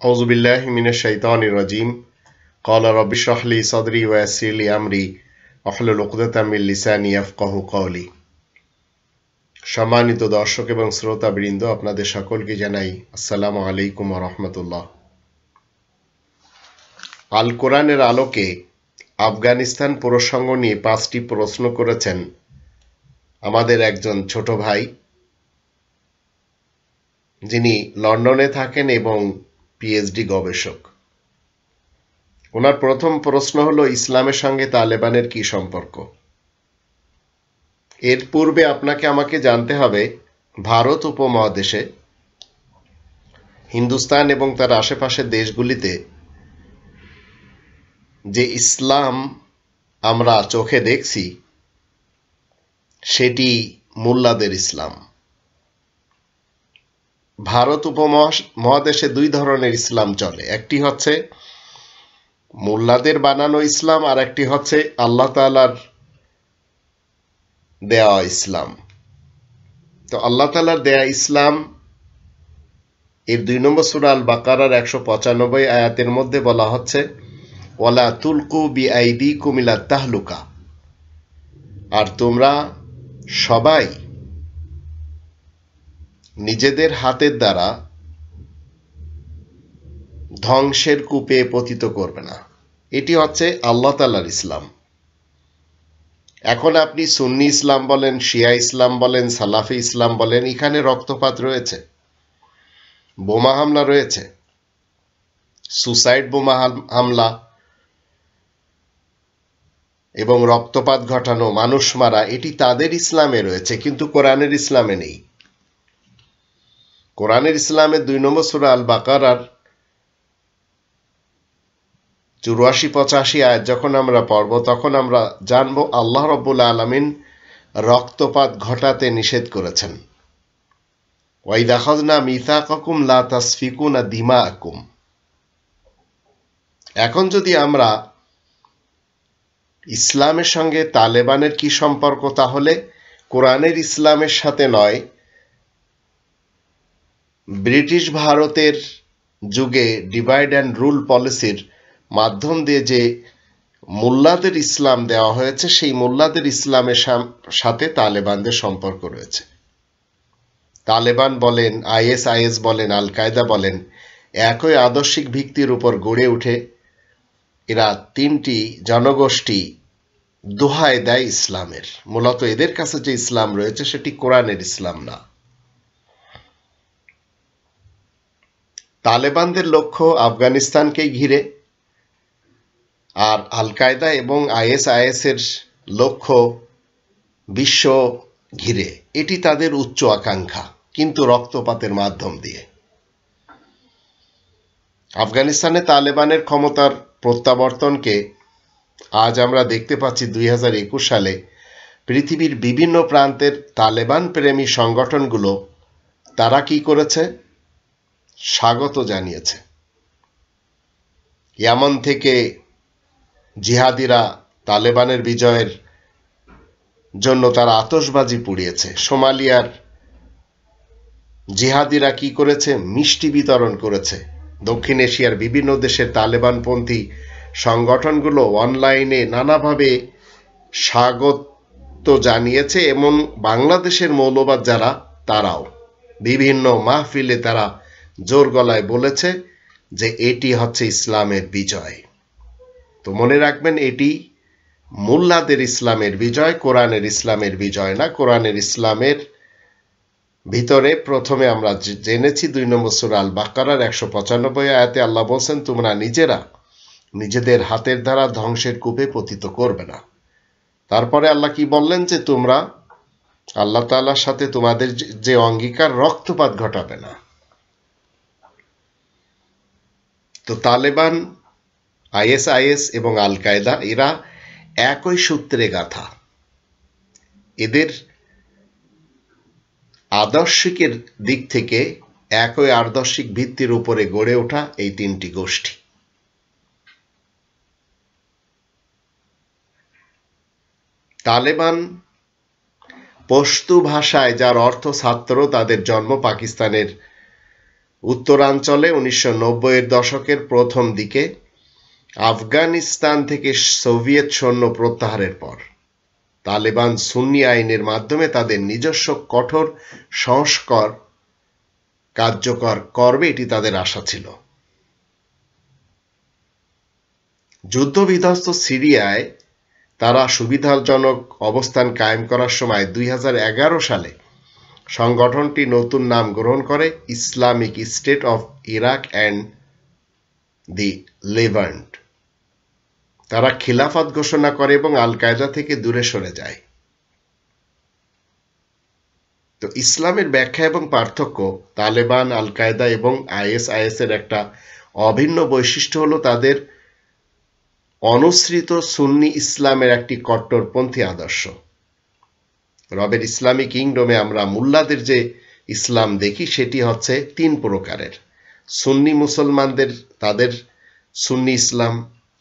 أعوذ بالله من الشيطان الرجيم قال رب اشرح لي صدري ويسر لي أمري واحلل عقدة من লিসানি ইয়াফকাহু কওলি। সম্মানিত দর্শক এবং শ্রোতাবৃন্দ, আপনাদের সকলকে জানাই আসসালামু আলাইকুম ওয়া রাহমাতুল্লাহ। আল কোরআনের আলোকে আফগানিস্তান প্রসঙ্গ নিয়ে 5টি প্রশ্ন করেছেন আমাদের একজন ছোট ভাই, যিনি লন্ডনে থাকেন এবং পিএইচডি গবেষক। ওনার প্রথম প্রশ্ন হলো, ইসলামের সঙ্গে তালেবানের কি সম্পর্ক? এর পূর্বে আপনাকে আমাকে জানতে হবে, ভারত উপমহাদেশে হিন্দুস্তান এবং তার আশেপাশের দেশগুলিতে যে ইসলাম আমরা চোখে দেখছি সেটি মোল্লাদের ইসলাম। ভারত উপমহাদেশে দুই ধরনের ইসলাম চলে, একটি হচ্ছে মোল্লাদের বানানো ইসলাম, আর একটি হচ্ছে আল্লাহ তাআলার দেয়া ইসলাম। তো আল্লাহ তাআলার দেয়া ইসলাম এর 2 নম্বর সূরা আল বাকারার 195 আয়াতের মধ্যে বলা হচ্ছে, ওয়ালা তুলকু বিআইদিকুম ইলা তাহলুকা, আর তোমরা সবাই নিজেদের হাতের দ্বারা ধ্বংসের কূপে পতিত করবে না। এটি হচ্ছে আল্লাহ তাআলার ইসলাম। এখন আপনি সুন্নি ইসলাম বলেন, শিয়া ইসলাম বলেন, সালাফি ইসলাম বলেন, এখানে রক্তপাত রয়েছে, বোমা হামলা রয়েছে, সুসাইড বোমা হামলা এবং রক্তপাত ঘটানো, মানুষ মারা, এটি তাদের ইসলামে রয়েছে, কিন্তু কোরআনের ইসলামে নেই। কোরআনের ইসলামের 2 নম্বর সূরা আল বাকারার 84-85 আয়াত যখন আমরা পড়ব, তখন আমরা জানব আল্লাহ রাব্বুল আলামিন রক্তপাত ঘটাতে নিষেধ করেছেন। ওয়াইদ আখাযনা মিসাকাকুম লা তাসফিকুনা দিমাআকুম। এখন যদি আমরা ইসলামের সঙ্গে তালেবানের কি সম্পর্ক, তাহলে কোরআনের ইসলামের সাথে নয়, ব্রিটিশ ভারতের যুগে ডিভাইড অ্যান্ড রুল পলিসির মাধ্যম দিয়ে যে মোল্লাদের ইসলাম দেওয়া হয়েছে, সেই মোল্লাদের ইসলামের সাথে তালেবানদের সম্পর্ক রয়েছে। তালেবান বলেন, আইএস বলেন, আল কায়দা বলেন, একই আদর্শিক ভিত্তির উপর গড়ে উঠে এরা 3টি জনগোষ্ঠী দোহাই দেয় ইসলামের। মূলত এদের কাছে যে ইসলাম রয়েছে সেটি কোরআনের ইসলাম না। তালেবানদের লক্ষ্য আফগানিস্তানকেই ঘিরে, আর আল কায়দা এবং আইএস এর লক্ষ্য বিশ্ব ঘিরে। এটি তাদের উচ্চ আকাঙ্ক্ষা, কিন্তু রক্তপাতের মাধ্যম দিয়ে। আফগানিস্তানে তালেবানের ক্ষমতার প্রত্যাবর্তনকে আজ আমরা দেখতে পাচ্ছি 2021 সালে পৃথিবীর বিভিন্ন প্রান্তের তালেবান প্রেমী সংগঠনগুলো তারা কি করেছে? স্বাগত জানিয়েছে। ইয়ামান থেকে জিহাদিরা তালেবানের বিজয়ের জন্য তারা আতশবাজি পুড়িয়েছে। সোমালিয়ার জিহাদিরা কি করেছে? মিষ্টি বিতরণ করেছে। দক্ষিণ এশিয়ার বিভিন্ন দেশের তালেবানপন্থী সংগঠনগুলো অনলাইনে নানাভাবে স্বাগত জানিয়েছে, এবং বাংলাদেশের মৌলবাদ যারা, তারাও বিভিন্ন মাহফিলে তারা জোর গলায় বলেছে যে এটি হচ্ছে ইসলামের বিজয়। তো মনে রাখবেন, এটি মোল্লাদের ইসলামের বিজয়, কোরআনের ইসলামের বিজয় না। কোরআনের ইসলামের ভিতরে প্রথমে আমরা জেনেছি 2 নম্বর সূরা আল বাকারার 195 আয়াতে আল্লাহ বলছেন, তোমরা নিজেরা নিজেদের হাতের দ্বারা ধ্বংসের কূপে পতিত করবে না। তারপরে আল্লাহ কি বললেন? যে তোমরা আল্লাহ তাআলার সাথে তোমাদের যে অঙ্গীকার, রক্তপাত ঘটাবে না। তো তালেবান, আইএস এবং আল কায়দা এরা একই সূত্রে গাঁথা। এদের আদর্শিকের দিক থেকে একই আদর্শিক ভিত্তির উপরে গড়ে ওঠা এই 3টি গোষ্ঠী। তালেবান পশতু ভাষায়, যার অর্থ ছাত্র, তাদের জন্ম পাকিস্তানের উত্তরাঞ্চলে 1990-এর দশকের প্রথম দিকে আফগানিস্তান থেকে সোভিয়েত সৈন্য প্রত্যাহারের পর তালেবান সুন্নি আইনের মাধ্যমে তাদের নিজস্ব কঠোর সংস্কার কার্যকর করবে, এটি তাদের আশা ছিল। যুদ্ধবিধ্বস্ত সিরিয়ায় তারা সুবিধাজনক অবস্থান কায়েম করার সময় 2011 সালে সংগঠনটি নতুন নাম গ্রহণ করে Islamic state of Iraq and the Levant. তারা খিলাফত ঘোষণা করে এবং আল কায়দা থেকে দূরে সরে যায়। তো ইসলামের ব্যাখ্যা এবং পার্থক্য, তালেবান, আল কায়দা এবং আইএসআইএস এর একটা অভিন্ন বৈশিষ্ট্য হলো তাদের অনুসৃত সুন্নি ইসলামের একটি কট্টরপন্থী আদর্শ। রবের ইসলামিক কিংডমে আমরা মুল্লাদের যে ইসলাম দেখি সেটি হচ্ছে তিন প্রকারের। সুন্নি মুসলমানদের তাদের সুন্নি ইসলাম,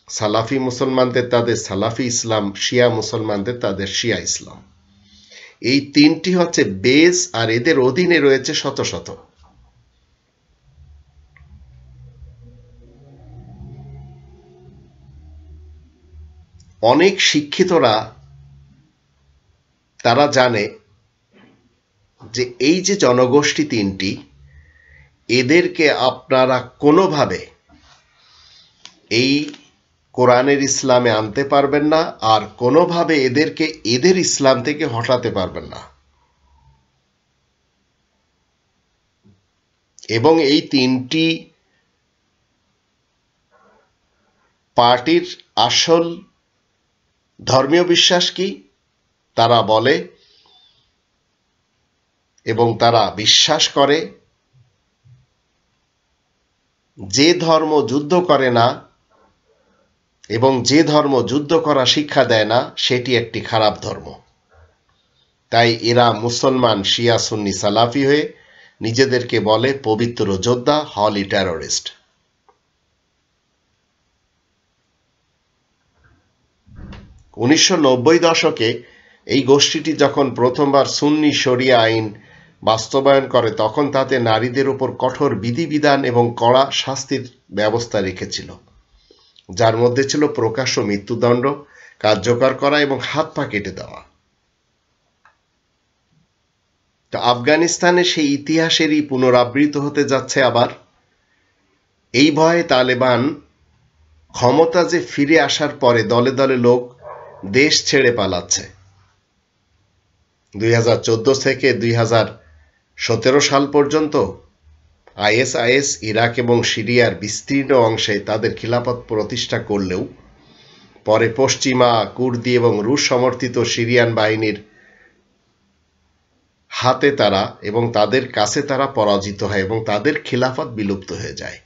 সালাফি মুসলমানদের তাদের সালাফি ইসলাম, শিয়া মুসলমানদের তাদের শিয়া ইসলাম। এই তিনটি হচ্ছে বেস, আর এদের অধীনে রয়েছে শত শত অনেক শিক্ষিতরা তারা জানে যে এই যে জনগোষ্ঠী তিনটি, এদেরকে আপনারা কোনোভাবে এই কোরআনের ইসলামে আনতে পারবেন না, আর কোনোভাবে এদেরকে এদের ইসলাম থেকে হটাতে পারবেন না। এবং এই তিনটি পার্টির আসল ধর্মীয় বিশ্বাস কি? তারা বলে এবং তারা বিশ্বাস করে যে ধর্ম যুদ্ধ করে না এবং যে ধর্ম যুদ্ধ করা শিক্ষা দেয় না সেটি একটি খারাপ ধর্ম। তাই এরা মুসলমান, শিয়া, সুন্নি, সালাফি হয়ে নিজেদেরকে বলে পবিত্র যোদ্ধা, হলি টেররিস্ট। উনিশশো দশকে এই গোষ্ঠীটি যখন প্রথমবার সুন্নি শরিয়া আইন বাস্তবায়ন করে তখন তাতে নারীদের উপর কঠোর বিধিবিধান এবং কড়া শাস্তির ব্যবস্থা রেখেছিল, যার মধ্যে ছিল প্রকাশ্য মৃত্যুদণ্ড কার্যকর করা এবং হাত পা কেটে দেওয়া। তো আফগানিস্তানে সেই ইতিহাসেরই পুনরাবৃত্তি হতে যাচ্ছে আবার। এই ভয়ে তালেবান ক্ষমতা যে ফিরে আসার পরে দলে দলে লোক দেশ ছেড়ে পালাচ্ছে। 2014 থেকে 2017 সাল পর্যন্ত আইএসআইএস ইরাক এবং সিরিয়ার বিস্তীর্ণ অংশে তাদের খিলাফত প্রতিষ্ঠা করলেও পরে পশ্চিমা, কুর্দি এবং রুশ সমর্থিত সিরিয়ান বাহিনীর হাতে তারা এবং তাদের কাছে তারা পরাজিত হয় এবং তাদের খিলাফত বিলুপ্ত হয়ে যায়।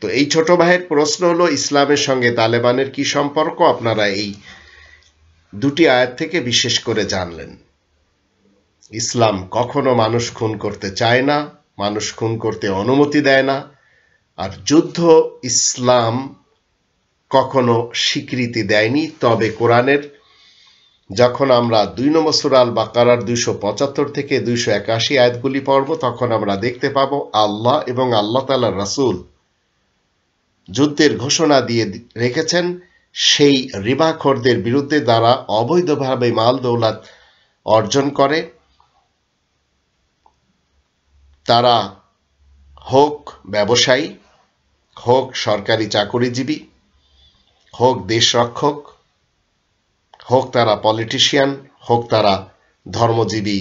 তো এই ছোট ভাইয়ের প্রশ্ন হলো, ইসলামের সঙ্গে তালেবানের কি সম্পর্ক? আপনারা এই দুটি আয়াত থেকে বিশেষ করে জানলেন। ইসলাম কখনো মানুষ খুন করতে চায় না, মানুষ খুন করতে অনুমতি দেয় না, আর যুদ্ধ ইসলাম কখনো স্বীকৃতি দেয়নি। তবে কোরআনের যখন আমরা 2 নম্বর সূরা আল বাকারার 275 থেকে 281 আয়াতগুলি পড়ব তখন আমরা দেখতে পাবো আল্লাহ এবং আল্লাহ তাআলার রাসূল যুদ্ধের ঘোষণা দিয়ে রেখেছেন সেই রিবাখোরদের বিরুদ্ধে যারা অবৈধভাবে মাল দৌলত অর্জন করে, তারা হোক ব্যবসায়ী, হোক সরকারি চাকরিজীবী, হোক দেশরক্ষক, হোক তারা পলিটিশিয়ান, হোক তারা ধর্মজীবী,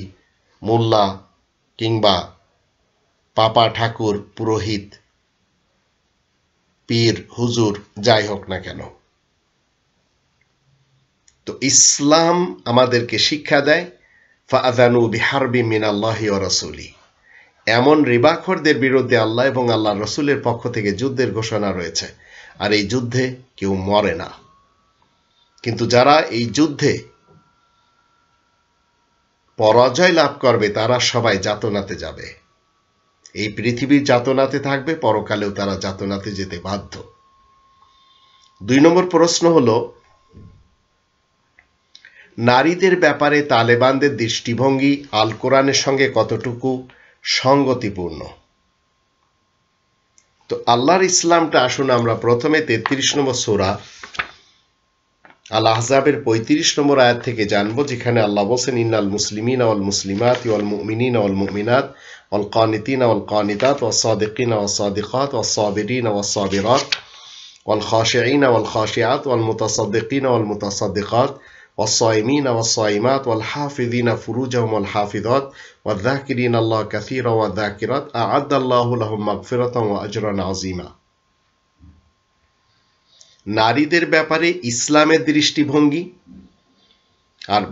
মোল্লা কিংবা পাপা, ঠাকুর, পুরোহিত, পীর, হুজুর, যাই হোক না কেন। তো ইসলাম আমাদেরকে শিক্ষা দেয় ফাআযানু বিহারবি মিনাল্লাহি ওয়া রাসূলি, এমন রিবাখোরদের বিরুদ্ধে আল্লাহ এবং আল্লাহর রাসূলের পক্ষ থেকে যুদ্ধের ঘোষণা রয়েছে। আর এই যুদ্ধে কেউ মরে না, কিন্তু যারা এই যুদ্ধে পরাজয় লাভ করবে তারা সবাই যাতনাতে যাবে। এই পৃথিবীর যাতনাতে থাকবে, পরকালেও তারা যাতনাতে যেতে বাধ্য। 2 নম্বর প্রশ্ন হলো, নারীদের ব্যাপারে তালেবানদের দৃষ্টিভঙ্গি আল কোরআনের সঙ্গে কতটুকু সঙ্গতিপূর্ণ। তো আল্লাহর ইসলামটা আসুন আমরা প্রথমে 33 নম্বর সূরা আল আহজাবের 35 নম্বর আয়াত থেকে জানবো, যেখানে আল্লাহ বলেন, ইন্নাল মুসলিমিনা ওয়াল মুসলিমাত ওয়াল মুমিনিনা ওয়াল মুমিনাত ওয়াল কানিতিনা ওয়াল কানিতাত ওয়াস সাদিকিনা ওয়াস সাদিকাত ওয়াস সাবিরিনা ওয়াস সাবিরাত ওয়াল খাশিঈনা ওয়াল খাশিআত ওয়াল মুতাসাদ্দিকিনা ওয়াল মুতাসাদ্দিকাত ওয়াস সাইমিনা ওয়াস সাইমাত ওয়াল হাফিযিনা ফুরুজাহুম ওয়াল হাফিযাত ওয়াল যাকিরিনা আল্লাহ কাসীরা ওয়াল যাকিরাত আ'আদ্দাল্লাহু লাহুম মাগফিরাতান ওয়া আজরান আযীমা। নারীদের ব্যাপারে ইসলামের দৃষ্টিভঙ্গি। আর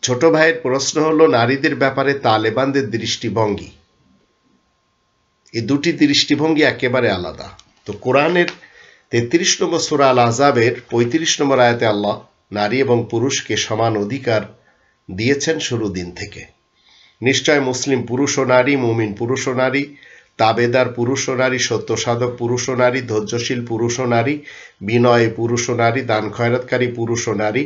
ছোট ভাইয়ের প্রশ্ন হলো নারীদের ব্যাপারে তালেবানদের দৃষ্টিভঙ্গি। এই দুটি দৃষ্টিভঙ্গি একেবারে আলাদা। তো কোরআনের 33 নম্বর সূরা আল আহজাবের 35 নম্বর আয়াতে আল্লাহ নারী এবং পুরুষকে সমান অধিকার দিয়েছেন শুরু দিন থেকে। নিশ্চয় মুসলিম পুরুষ ও নারী, মুমিন পুরুষ ও নারী, তাবেদার পুরুষ ও নারী, সত্য সাধক পুরুষ ও নারী, ধৈর্যশীল পুরুষ ও নারী, বিনয়ী পুরুষ ও নারী, দান খয়রাতকারী পুরুষ ও নারী,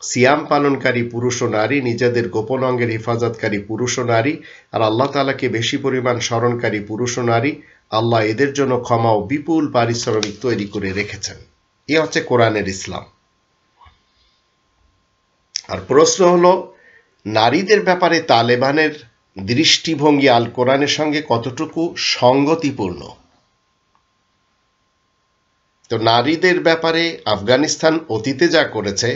সিয়াম পালনকারী পুরুষ ও নারী, নিজেদের গোপন অঙ্গের হেফাজতকারী পুরুষ ও নারী, আর আল্লাহ তাআলাকে বেশি পরিমাণ স্মরণকারী পুরুষ ও নারী। আল্লাহ এদের জন্য ক্ষমা ও বিপুল পারিশ্রমিক তৈরি করে রেখেছেন। এ হচ্ছে কোরআনের ইসলাম। আর প্রশ্ন হলো নারীদের ব্যাপারে তালেবানের দৃষ্টিভঙ্গি আল কোরআনের সঙ্গে কতটুকু সঙ্গতিপূর্ণ। তো নারীদের ব্যাপারে আফগানিস্তান অতীতে যা করেছে,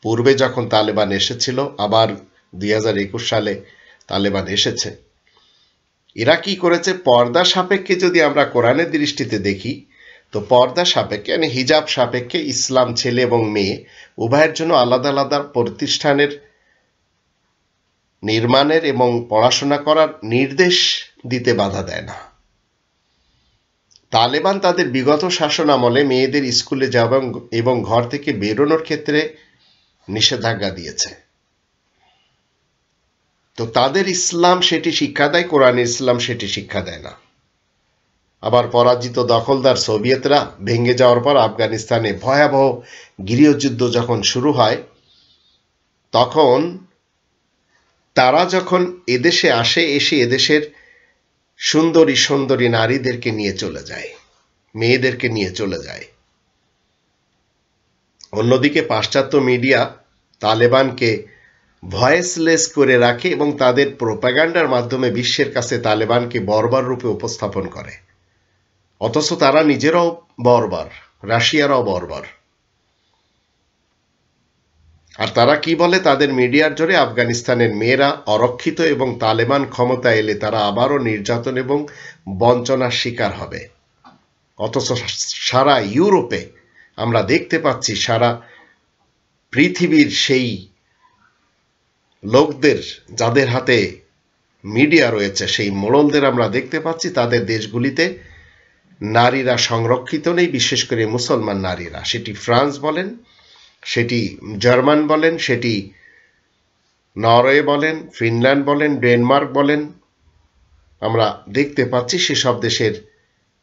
পূর্বে যখন তালেবান এসেছিল, আবার 2021 সালে তালেবান এসেছে, এরা কি করেছে? পর্দা সাপেক্ষে যদি আমরা কোরআনের দৃষ্টিতে দেখি, তো পর্দা সাপেক্ষে মানে হিজাব সাপেক্ষে ইসলাম ছেলে এবং মেয়ে উভয়ের জন্য আলাদা আলাদা প্রতিষ্ঠানের নির্মাণের এবং পড়াশোনা করার নির্দেশ দিতে বাধা দেয় না। তালেবান তাদের বিগত শাসন আমলে মেয়েদের স্কুলে যাওয়া এবং ঘর থেকে বেরোনোর ক্ষেত্রে নিষেধাজ্ঞা দিয়েছে। তো তাদের ইসলাম সেটি শিক্ষা দেয়, কোরআনের ইসলাম সেটি শিক্ষা দেয় না। আবার পরাজিত দখলদার সোভিয়েতরা ভেঙে যাওয়ার পর আফগানিস্তানে ভয়াবহ গৃহযুদ্ধ যখন শুরু হয়, তখন তারা যখন এদেশে আসে, এসে এদেশের সুন্দরী সুন্দরী নারীদেরকে নিয়ে চলে যায়, মেয়েদেরকে নিয়ে চলে যায়। অন্যদিকে পাশ্চাত্য মিডিয়া তালেবানকে ভয়েসলেস করে রাখে এবং তাদের প্রোপাগান্ডার মাধ্যমে বিশ্বের কাছে তালেবানকে বর্বর রূপে উপস্থাপন করে। অথচ তারা নিজেরাও বর্বর, রাশিয়ারাও বর্বর। আর তারা কি বলে? তাদের মিডিয়ার জোরে আফগানিস্তানের মেয়েরা অরক্ষিত এবং তালেবান ক্ষমতা এলে তারা আবারও নির্যাতন এবং বঞ্চনার শিকার হবে। অথচ সারা ইউরোপে আমরা দেখতে পাচ্ছি, সারা পৃথিবীর সেই লোকদের যাদের হাতে মিডিয়া রয়েছে, সেই মোড়লদের আমরা দেখতে পাচ্ছি তাদের দেশগুলিতে নারীরা সংরক্ষিত নেই, বিশেষ করে মুসলমান নারীরা। সেটি ফ্রান্স বলেন, সেটি জার্মান বলেন, সেটি নরওয়ে বলেন, ফিনল্যান্ড বলেন, ডেনমার্ক বলেন, আমরা দেখতে পাচ্ছি সেসব দেশের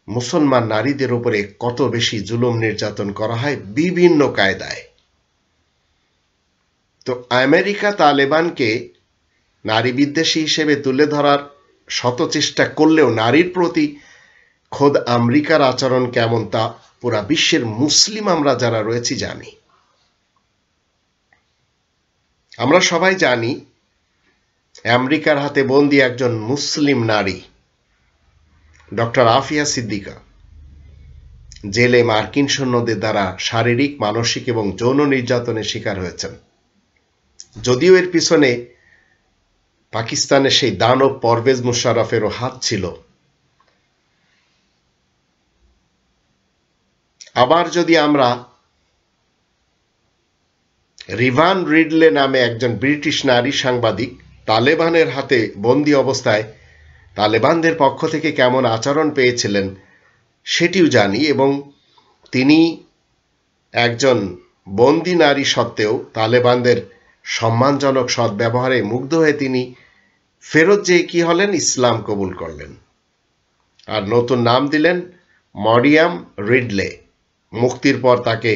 মুসলমান নারীদের উপরে কত বেশি জুলুম নির্যাতন করা হয় বিভিন্ন কায়দায়। তো আমেরিকা তালেবানকে নারী বিদ্বেষী হিসেবে তুলে ধরার শত চেষ্টা করলেও নারীর প্রতি খোদ আমেরিকার আচরণ কেমন তা পুরা বিশ্বের মুসলিম আমরা যারা রয়েছি জানি। আমরা সবাই জানি আমেরিকার হাতে বন্দী একজন মুসলিম নারী ডক্টর আফিয়া সিদ্দিকা জেলে মার্কিন সৈন্যদের দ্বারা শারীরিক, মানসিক এবং যৌন নির্যাতনের শিকার হয়েছেন। যদিও এর পিছনে পাকিস্তানের সেই দানব পারভেজ মুশাররফেরও হাত ছিল। আবার যদি আমরা রিভান রিডলে নামে একজন ব্রিটিশ নারী সাংবাদিক তালেবানের হাতে বন্দী অবস্থায় তালেবানদের পক্ষ থেকে কেমন আচরণ পেয়েছিলেন সেটিও জানি, এবং তিনি একজন বন্দী নারী সত্ত্বেও তালেবানদের সম্মানজনক সদ্ব্যবহারে মুগ্ধ হয়ে তিনি ফেরত যেয়ে কি হলেন? ইসলাম কবুল করলেন আর নতুন নাম দিলেন মরিয়াম রিডলে। মুক্তির পর তাকে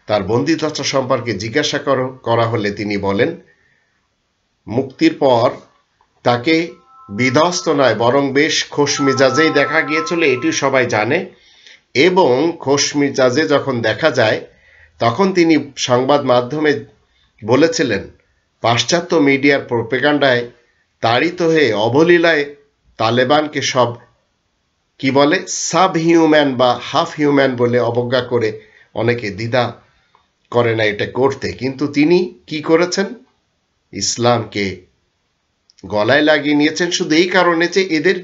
তার বন্দিদশা সম্পর্কে জিজ্ঞাসা করা হলে তিনি বলেন, মুক্তির পর তাকে বিধ্বস্ত নয়, বরং বেশ খোশ মেজাজেই দেখা গিয়েছিল, এটি সবাই জানে। এবং খোশ মেজাজে যখন দেখা যায় তখন তিনি সংবাদ মাধ্যমে বলেছিলেন, পাশ্চাত্য মিডিয়ার প্রোপাগান্ডায় তাড়িত হয়ে অবলীলায় তালেবানকে সব কি বলে সাব হিউম্যান বা হাফ হিউম্যান বলে অবজ্ঞা করে অনেকে দ্বিধা করে না এটা করতে, কিন্তু তিনি কি করেছেন, ইসলামকে গলায় লাগিয়ে নিয়েছেন শুধু এই কারণে যে এদের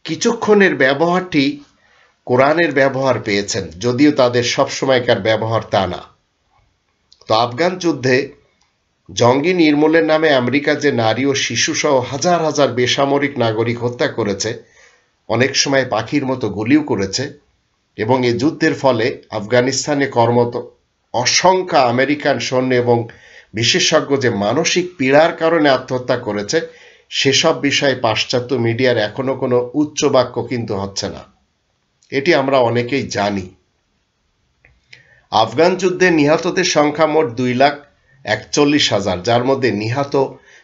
কিছুক্ষণের ব্যবহারটি কোরআনের ব্যবহার পেয়েছেন, যদিও তাদের সবসময়কার ব্যবহার তা না। তো আফগান যুদ্ধে জঙ্গি নির্মূলের নামে আমেরিকা যে নারী ও শিশু সহ হাজার হাজার বেসামরিক নাগরিক হত্যা করেছে, অনেক সময় পাখির মতো গুলিও করেছে, এবং এ যুদ্ধের ফলে আফগানিস্তানে কর্মরত অসংখ্য আমেরিকান সৈন্য এবং বিশেষজ্ঞ যে মানসিক পীড়ার কারণে আত্মহত্যা করেছে, সেসব বিষয়ে পাশ্চাত্য মিডিয়ার এখনো কোনো উচ্চ বাক্য কিন্তু হচ্ছে না। এটি আমরা অনেকেই জানি। আফগান যুদ্ধে নিহতদের সংখ্যা মোট 2,41,000, যার মধ্যে নিহত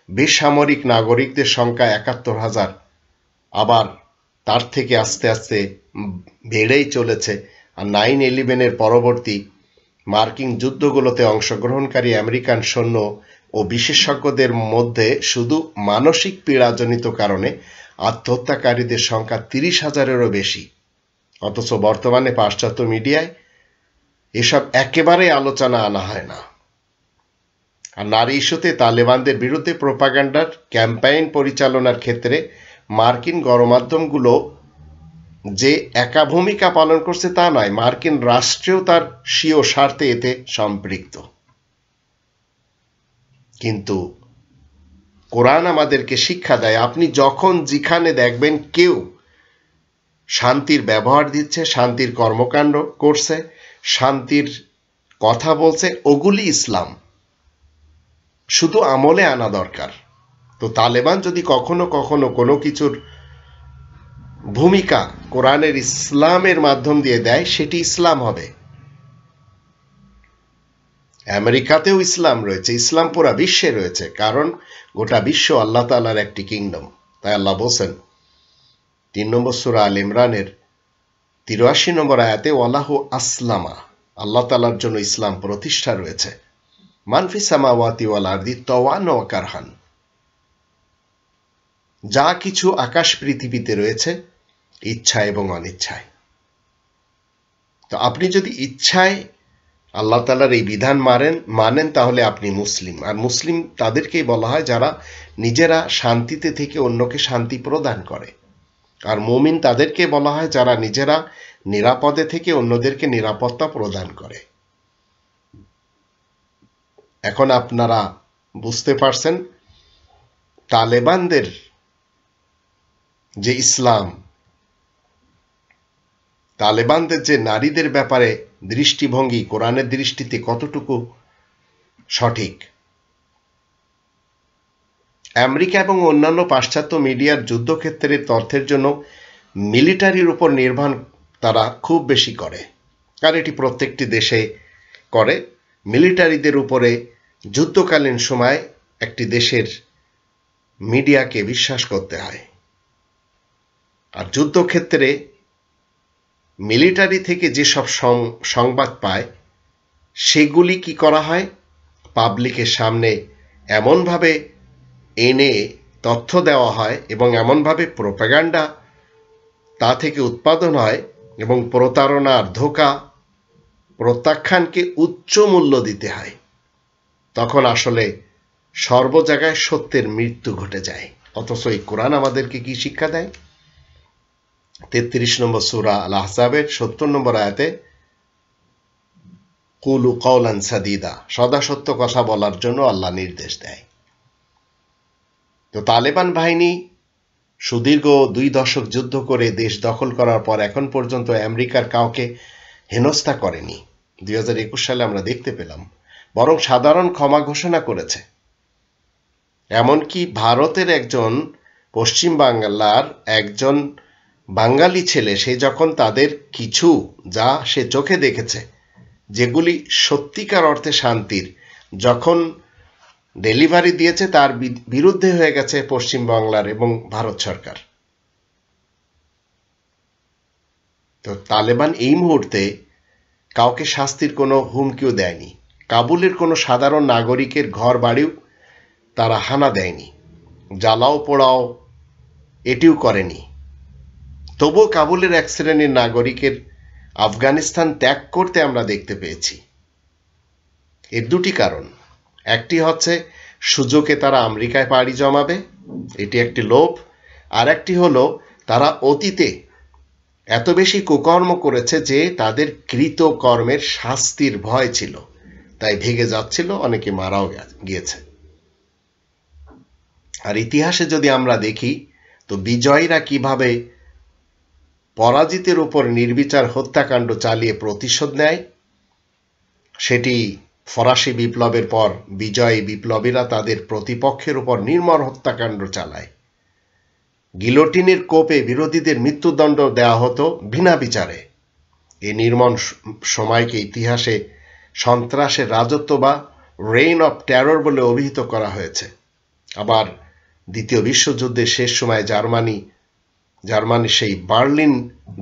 বেসামরিক নাগরিকদের সংখ্যা 71,000। আবার তার থেকে আস্তে আস্তে বেড়েই চলেছে। আর 9/11-এর পরবর্তী মার্কিন যুদ্ধগুলোতে অংশগ্রহণকারী আমেরিকান সৈন্য ও বিশেষজ্ঞদের মধ্যে শুধু মানসিক পীড়াজনিত কারণে আত্মহত্যাকারীদের সংখ্যা 30,000-এরও বেশি। অথচ বর্তমানে পাশ্চাত্য মিডিয়ায় এসব একেবারে আলোচনা আনা হয় না। আর নারী ইস্যুতে তালেবানদের বিরুদ্ধে প্রোপাগান্ডার ক্যাম্পেইন পরিচালনার ক্ষেত্রে মার্কিন গণমাধ্যমগুলো যে একা ভূমিকা পালন করছে তা নয়, মার্কিন রাষ্ট্রেও তার স্বীয় স্বার্থে এতে সম্পৃক্ত। কিন্তু কোরআন আমাদেরকে শিক্ষা দেয়, আপনি যখন যেখানে দেখবেন কেউ শান্তির ব্যবহার দিচ্ছে, শান্তির কর্মকাণ্ড করছে, শান্তির কথা বলছে, ওগুলি ইসলাম, শুধু আমলে আনা দরকার। তো তালেবান যদি কখনো কখনো কোনো কিছুর ভূমিকা কোরআনের ইসলামের মাধ্যম দিয়ে দেয়, সেটি ইসলাম হবে। আমেরিকাতেও ইসলাম রয়েছে, ইসলাম পুরা বিশ্বে রয়েছে, কারণ গোটা বিশ্ব আল্লাহ তাআলার একটি কিংডম। তাই আল্লাহ বলছেন 3 নম্বর সূরা আল ইমরানের 83 নম্বর আয়াতে, ওয়ালাহু আসলামা, আল্লাহ তাআলার জন্য ইসলাম প্রতিষ্ঠা রয়েছে, মানফিস সামাওয়াতি ওয়াল আরদি তাওয়ান ওয়া কারহান, যা কিছু আকাশ পৃথিবীতে রয়েছে ইচ্ছা এবং অনিচ্ছায়। তো আপনি যদি ইচ্ছায় আল্লাহ তাআলার এই বিধান মানেন তাহলে আপনি মুসলিম। আর মুসলিম তাদেরকেই বলা হয় যারা নিজেরা শান্তিতে থেকে অন্যকে শান্তি প্রদান করে। আর মুমিন তাদেরকে বলা হয় যারা নিজেরা নিরাপদে থেকে অন্যদেরকে নিরাপত্তা প্রদান করে। এখন আপনারা বুঝতে পারছেন তালেবানদের যে ইসলাম, তালেবানদের যে নারীদের ব্যাপারে দৃষ্টিভঙ্গি কোরআনের দৃষ্টিতে কতটুকু সঠিক। আমেরিকা এবং অন্যান্য পাশ্চাত্য মিডিয়ার যুদ্ধক্ষেত্রের তথ্যের জন্য মিলিটারির উপর নির্ভর তারা খুব বেশি করে, আর এটি প্রত্যেকটি দেশে করে। মিলিটারিদের উপরে যুদ্ধকালীন সময় একটি দেশের মিডিয়াকে বিশ্বাস করতে হয়। আর যুদ্ধক্ষেত্রে মিলিটারি থেকে যেসব সংবাদ পায় সেগুলি কি করা হয়, পাবলিকের সামনে এমনভাবে এনে তথ্য দেওয়া হয় এবং এমনভাবে প্রোপাগান্ডা তা থেকে উৎপাদন হয় এবং প্রতারণার ধোঁকা প্রত্যাখ্যানকে উচ্চ মূল্য দিতে হয়। তখন আসলে সর্ব জায়গায় সত্যের মৃত্যু ঘটে যায়। অথচ এই কোরআন আমাদেরকে কি শিক্ষা দেয়? 33 নম্বর সূরা আল আহজাবের 70 নম্বর আয়াতে, কুলু কওলান সাদিদা, সদা সত্য কথা বলার জন্য আল্লাহ নির্দেশ দেয়। তো তালেবান বাহিনী সুদীর্ঘ 2 দশক যুদ্ধ করে দেশ দখল করার পর এখন পর্যন্ত আমেরিকার কাউকে হেনস্থা করেনি। 2021 সালে আমরা দেখতে পেলাম, বরং সাধারণ ক্ষমা ঘোষণা করেছে। এমনকি ভারতের একজন পশ্চিম বাংলার একজন বাঙালি ছেলে, সে যখন তাদের কিছু যা সে চোখে দেখেছে যেগুলি সত্যিকার অর্থে শান্তির, যখন ডেলিভারি দিয়েছে তার বিরুদ্ধে হয়ে গেছে পশ্চিমবাংলার এবং ভারত সরকার। তো তালেবান এই মুহূর্তে কাউকে শাস্তির কোনো হুমকিও দেয়নি, কাবুলের কোনো সাধারণ নাগরিকের ঘর বাড়িও তারা হানা দেয়নি, জ্বালাও পোড়াও এটিও করেনি। তবুও কাবুলের এক শ্রেণীর নাগরিকের আফগানিস্তান ত্যাগ করতে আমরা দেখতে পেয়েছি। এর দুটি কারণ, একটি হচ্ছে সুযোগে তারা আমেরিকায় পাড়ি জমাবে, এটি একটি লোভ, আর একটি হলো তারা অতীতে এত বেশি কুকর্ম করেছে যে তাদের কৃত কর্মের শাস্তির ভয় ছিল, তাই ভেগে যাচ্ছিল, অনেকে মারাও গিয়েছে। আর ইতিহাসে যদি আমরা দেখি তো বিজয়ীরা কিভাবে পরাজিতের উপর নির্বিচার হত্যাকাণ্ড চালিয়ে প্রতিশোধ নেয়, সেটি ফরাসি বিপ্লবের পর বিজয়ী বিপ্লবীরা তাদের প্রতিপক্ষের উপর নির্মম হত্যাকাণ্ড চালায়। গিলোটিনের কোপে বিরোধীদের মৃত্যুদণ্ড দেওয়া হতো বিনা বিচারে। এই নির্মম সময়কে ইতিহাসে সন্ত্রাসের রাজত্ব বা রেইন অফ টেরর বলে অভিহিত করা হয়েছে। আবার দ্বিতীয় বিশ্বযুদ্ধের শেষ সময় জার্মানি সেই বার্লিন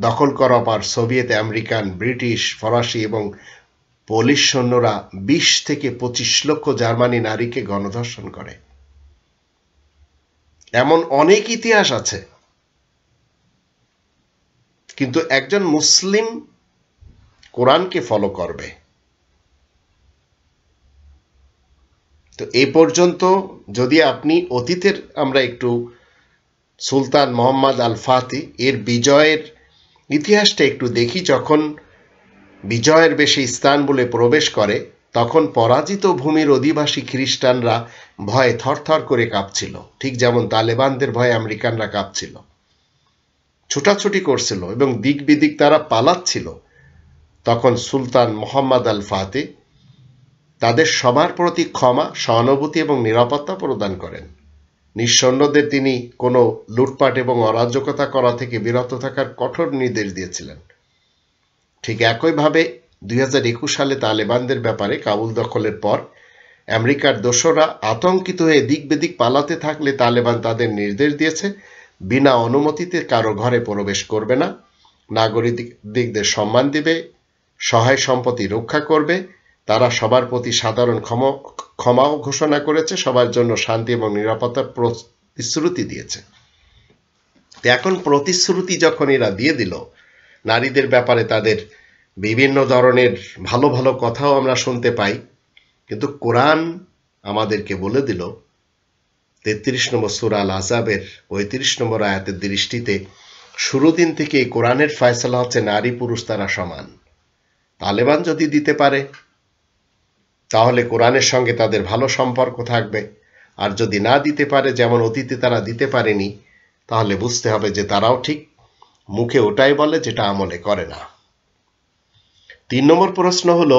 দখল করার পর সোভিয়েত, আমেরিকান, ব্রিটিশ, ফরাসি এবং পোলিশ সৈন্যরা 20 থেকে 25 লক্ষ জার্মানি নারীকে গণধর্ষণ করে। এমন অনেক ইতিহাস আছে, কিন্তু একজন মুসলিম কোরআনকে ফলো করবে। তো এই পর্যন্ত যদি আপনি অতীতের আমরা একটু সুলতান মোহাম্মদ আল ফাতি এর বিজয়ের ইতিহাসটা একটু দেখি, যখন বিজয়ের বেশি ইস্তানবুলে প্রবেশ করে তখন পরাজিত ভূমির অধিবাসী খ্রিস্টানরা ভয়ে থরথর করে কাঁপছিল, ঠিক যেমন তালেবানদের ভয়ে আমেরিকানরা কাঁপছিল, ছুটাছুটি করছিল এবং দিক বিদিক তারা পালাচ্ছিল। তখন সুলতান মোহাম্মদ আল ফাতি তাদের সবার প্রতি ক্ষমা, সহানুভূতি এবং নিরাপত্তা প্রদান করেন। নিঃসন্নদের তিনি কোনো লুটপাট এবং অরাজকতা করা থেকে বিরত থাকার কঠোর নির্দেশ দিয়েছিলেন। ঠিক একইভাবে 2021 সালে তালেবানদের ব্যাপারে কাবুল দখলের পর আমেরিকার দোসররা আতঙ্কিত হয়ে দিক বেদিক পালাতে থাকলে তালেবান তাদের নির্দেশ দিয়েছে বিনা অনুমতিতে কারো ঘরে প্রবেশ করবে না, নাগরিকদের সম্মান দিবে, সহায় সম্পত্তি রক্ষা করবে। তারা সবার প্রতি সাধারণ ক্ষমাও ঘোষণা করেছে, সবার জন্য শান্তি এবং নিরাপত্তার প্রতিশ্রুতি দিয়েছে। এখন প্রতিশ্রুতি যখন এরা দিয়ে দিল, নারীদের ব্যাপারে তাদের বিভিন্ন ধরনের ভালো ভালো কথাও আমরা শুনতে পাই, কিন্তু কোরআন আমাদেরকে বলে দিল 33 নম্বর সূরা আল আহজাবের 35 নম্বর আয়াতের দৃষ্টিতে শুরু দিন থেকে এই কোরআনের ফয়সালা হচ্ছে নারী পুরুষ তারা সমান। তালেবান যদি দিতে পারে তাহলে কোরআনের সঙ্গে তাদের ভালো সম্পর্ক থাকবে, আর যদি না দিতে পারে, যেমন অতীতে তারা দিতে পারেনি, তাহলে বুঝতে হবে যে তারাও ঠিক মুখে ওটাই বলে যেটা আমলে করে না। 3 নম্বর প্রশ্ন হলো,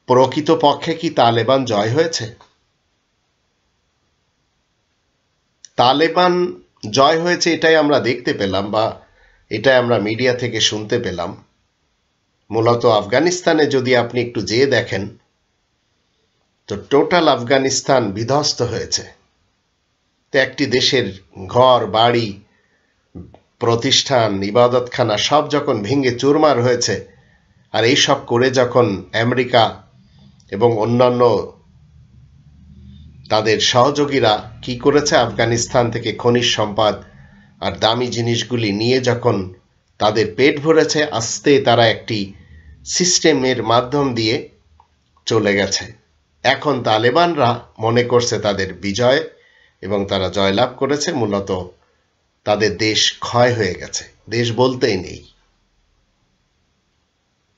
প্রকৃতপক্ষে কি তালেবান জয় হয়েছে? তালেবান জয় হয়েছে এটাই আমরা দেখতে পেলাম, বা এটাই আমরা মিডিয়া থেকে শুনতে পেলাম। মূলত আফগানিস্তানে যদি আপনি একটু যেয়ে দেখেন তো টোটাল আফগানিস্তান বিধ্বস্ত হয়েছে। তো একটি দেশের ঘর বাড়ি, প্রতিষ্ঠান, ইবাদতখানা সব যখন ভেঙে চুরমার হয়েছে, আর এই সব করে যখন আমেরিকা এবং অন্যান্য তাদের সহযোগীরা কি করেছে, আফগানিস্তান থেকে খনিজ সম্পদ আর দামি জিনিসগুলি নিয়ে যখন তাদের পেট ভরেছে, আস্তে তারা একটি সিস্টেমের মাধ্যম দিয়ে চলে গেছে। এখন তালেবানরা মনে করছে তাদের বিজয় এবং তারা জয়লাভ করেছে, মূলত তাদের দেশ ক্ষয় হয়ে গেছে, দেশ বলতেই নেই।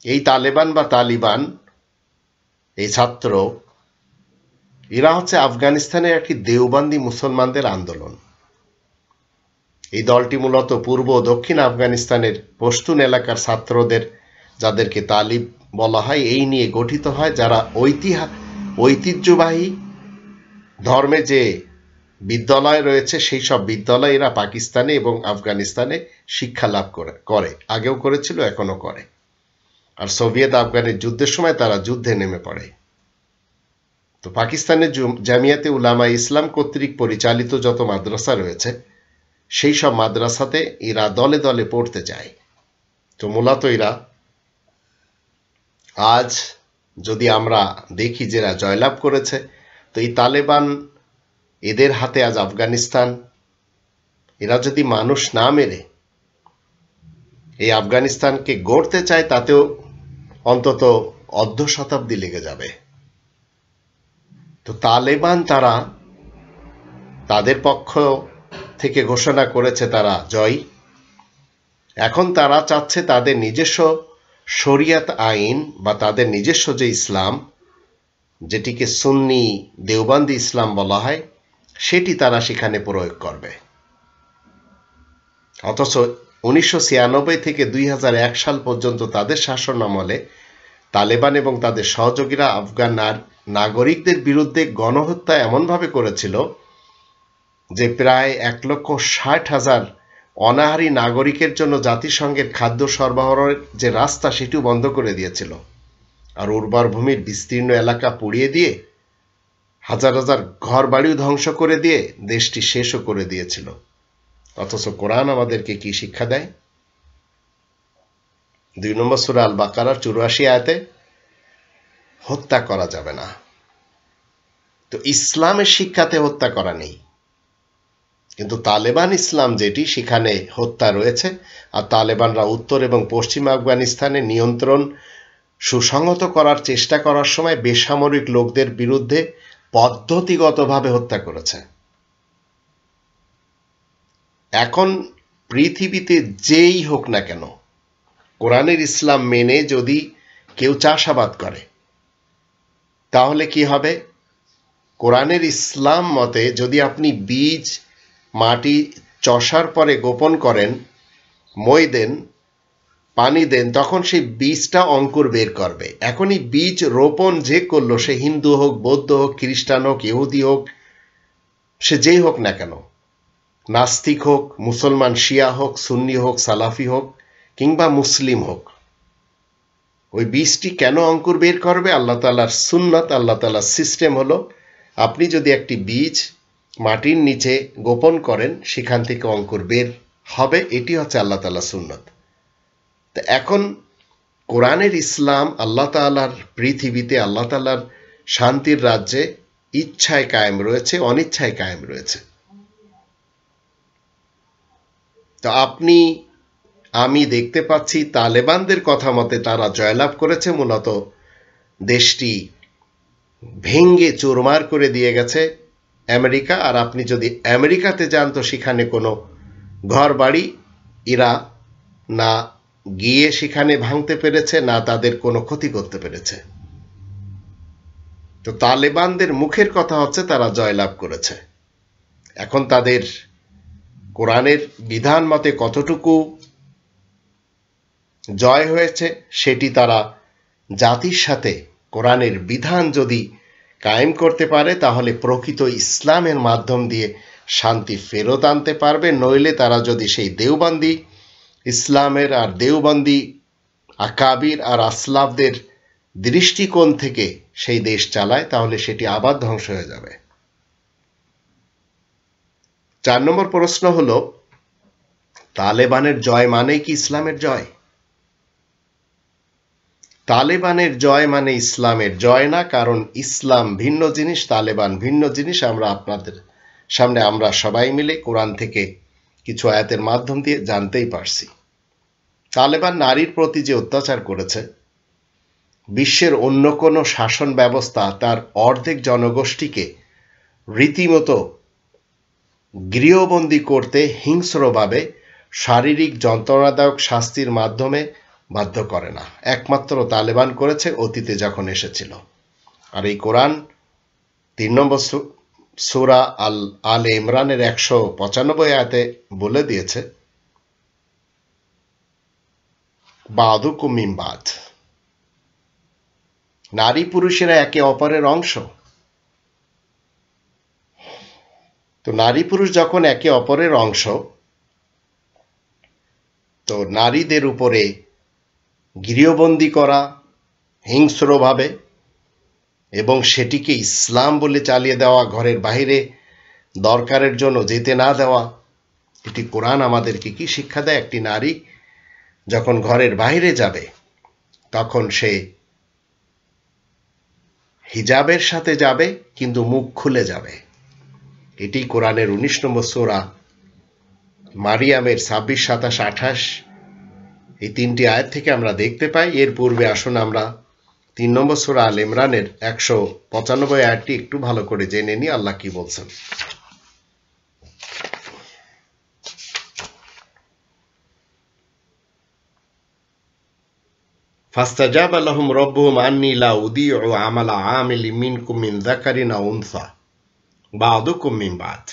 এই তালেবান বা তালিবান, এই ছাত্র, এরা হচ্ছে আফগানিস্তানের একটি দেওবন্দি মুসলমানদের আন্দোলন। এই দলটি মূলত পূর্ব ও দক্ষিণ আফগানিস্তানের পশতুন এলাকার ছাত্রদের, যাদেরকে তালিব বলা হয়, এই নিয়ে গঠিত হয়, যারা ঐতিহ্যবাহী ধর্মে যে বিদ্যালয় রয়েছে সেই সব বিদ্যালয়ে এরা পাকিস্তানে এবং আফগানিস্তানে শিক্ষা লাভ করে, আগেও করেছিল, এখনো করে। আর সোভিয়েত আফগানের যুদ্ধের সময় তারা যুদ্ধে নেমে পড়ে। তো পাকিস্তানের জামিয়াতে উলামা ইসলাম কর্তৃক পরিচালিত যত মাদ্রাসা রয়েছে সেই সব মাদ্রাসাতে এরা দলে দলে পড়তে যায়। তো মূলত এরা আজ যদি আমরা দেখি যে এরা জয়লাভ করেছে, তো এই তালেবান এদের হাতে আজ আফগানিস্তান, এরা যদি মানুষ না মেরে এই আফগানিস্তানকে গড়তে চায় তাতেও অন্তত অর্ধ শতাব্দী লেগে যাবে। তো তালেবান তারা তাদের পক্ষ থেকে ঘোষণা করেছে তারা জয়ী। এখন তারা চাচ্ছে তাদের নিজস্ব শরিয়াত আইন বা তাদের নিজস্ব যে ইসলাম, যেটিকে সুন্নি দেওবন্দি ইসলাম বলা হয়, সেটি তারা সেখানে প্রয়োগ করবে। অথচ 1996 থেকে 2001 সাল পর্যন্ত তাদের শাসন আমলে তালেবান এবং তাদের সহযোগীরা আফগান নাগরিকদের বিরুদ্ধে গণহত্যা এমনভাবে করেছিল যে প্রায় 1,60,000 অনাহারী নাগরিকের জন্য জাতিসংঘের খাদ্য সরবরাহের যে রাস্তা সেটিও বন্ধ করে দিয়েছিল। আর উর্বর ভূমির বিস্তীর্ণ এলাকা পুড়িয়ে দিয়ে, হাজার হাজার ঘর বাড়িও ধ্বংস করে দিয়ে দেশটি শেষও করে দিয়েছিল। অথচ কোরআন আমাদেরকে কি শিক্ষা দেয়? 2 নম্বর সূরা আল বাকারার 84 আয়াতে হত্যা করা যাবে না। তো ইসলামের শিক্ষাতে হত্যা করা নেই, কিন্তু তালেবান ইসলাম যেটি, সেখানে হত্যা রয়েছে। আর তালেবানরা উত্তর এবং পশ্চিম আফগানিস্তানে নিয়ন্ত্রণ সুসংহত করার চেষ্টা করার সময় বেসামরিক লোকদের বিরুদ্ধে পদ্ধতিগতভাবে হত্যা করেছে। এখন পৃথিবীতে যেই হোক না কেন, কোরআনের ইসলাম মেনে যদি কেউ চাষাবাদ করে তাহলে কি হবে? কোরআনের ইসলাম মতে যদি আপনি বীজ মাটি চষার পরে গোপন করেন, মই দেন, পানি দেন, তখন সেই বীজটা অঙ্কুর বের করবে। এখনই বীজ রোপণ যে করলো, সে হিন্দু হোক, বৌদ্ধ হোক, খ্রিস্টান হোক, ইহুদি হোক, সে যেই হোক না কেন, নাস্তিক হোক, মুসলমান শিয়া হোক, সুন্নি হোক, সালাফি হোক, কিংবা মুসলিম হোক, ওই বীজটি কেন অঙ্কুর বের করবে? আল্লাহ তাআলার সুন্নাত, আল্লাহ তাআলার সিস্টেম হলো, আপনি যদি একটি বীজ মাটির নিচে গোপন করেন, সেখান থেকে অঙ্কুর বের হবে। এটি হচ্ছে আল্লাহ তাআলার সুন্নাত। তো এখন কোরআনের ইসলাম আল্লাহ তাআলার পৃথিবীতে, আল্লাহ তাআলার শান্তির রাজ্যে ইচ্ছায় কায়েম রয়েছে, অনিচ্ছায় কায়েম রয়েছে। তো আপনি আমি দেখতে পাচ্ছি তালেবানদের কথা মতে তারা জয়লাভ করেছে, মূলত দেশটি ভেঙ্গে চুরমার করে দিয়ে গেছে আমেরিকা। আর আপনি যদি আমেরিকাতে যান তো সেখানে কোনো ঘর বাড়ি এরা না গিয়ে সেখানে ভাঙতে পেরেছে, না তাদের কোনো ক্ষতি করতে পেরেছে। তো তালেবানদের মুখের কথা হচ্ছে তারা জয়লাভ করেছে। এখন তাদের কোরআনের বিধান মতে কতটুকু জয় হয়েছে সেটি তারা জাতির সাথে কোরআনের বিধান যদি কায়েম করতে পারে তাহলে প্রকৃত ইসলামের মাধ্যম দিয়ে শান্তি ফেরত আনতে পারবে। নইলে তারা যদি সেই দেওবন্দি ইসলামের আর দেওবন্দি আকাবির আর আসলাফদের দৃষ্টিকোণ থেকে সেই দেশ চালায় তাহলে সেটি আবার ধ্বংস হয়ে যাবে। 4 নম্বর প্রশ্ন হলো, তালেবানের জয় মানে কি ইসলামের জয়? তালেবানের জয় মানে ইসলামের জয় না, কারণ ইসলাম ভিন্ন জিনিস, তালেবান ভিন্ন জিনিস। আমরা আপনাদের সামনে আমরা সবাই মিলে কোরআন থেকে কিছু আয়াতের মাধ্যম দিয়ে জানতেই পারছি। তালেবান নারীর প্রতি যে অত্যাচার করেছে, বিশ্বের অন্য কোনো শাসন ব্যবস্থা তার অর্ধেক জনগোষ্ঠীকে রীতিমতো গৃহবন্দী করতে হিংস্রভাবে শারীরিক যন্ত্রণাদায়ক শাস্তির মাধ্যমে বাধ্য করে না। একমাত্র তালেবান করেছে অতীতে যখন এসেছিল। আর এই কোরআন 3 নম্বর সূরা আল ইমরানের 195 আয়াতে বলে দিয়েছে, বাদুকুম মিন বাদ, নারী পুরুষেরা একে অপরের অংশ। তো নারী পুরুষ যখন একে অপরের অংশ, তো নারীদের উপরে গৃহবন্দী করা হিংস্রভাবে, এবং সেটিকে ইসলাম বলে চালিয়ে দেওয়া, ঘরের বাইরে দরকারের জন্য যেতে না দেওয়া, এটি কোরআন আমাদেরকে কি শিক্ষা দেয়? একটি নারী যখন ঘরের বাইরে যাবে তখন সে হিজাবের সাথে যাবে, কিন্তু মুখ খুলে যাবে। এটি কোরআনের 19 নম্বর সূরা মারিয়ামের 26, 27, 28 এই 3টি আয়াত থেকে আমরা দেখতে পাই। এর পূর্বে আসুন আমরা 3 নম্বর সূরা আল ইমরানের 195 আয়াতটি একটু ভালো করে জেনে নিই আল্লাহ কি বলছেন। ফাস্তাজাবা লাহুম রাব্বুহুম আন্নী লা উদিউ আমালা আমিলিন মিনকুম মিন যাকারিন আও উনসা বা'দুকুম মিন বা'দ।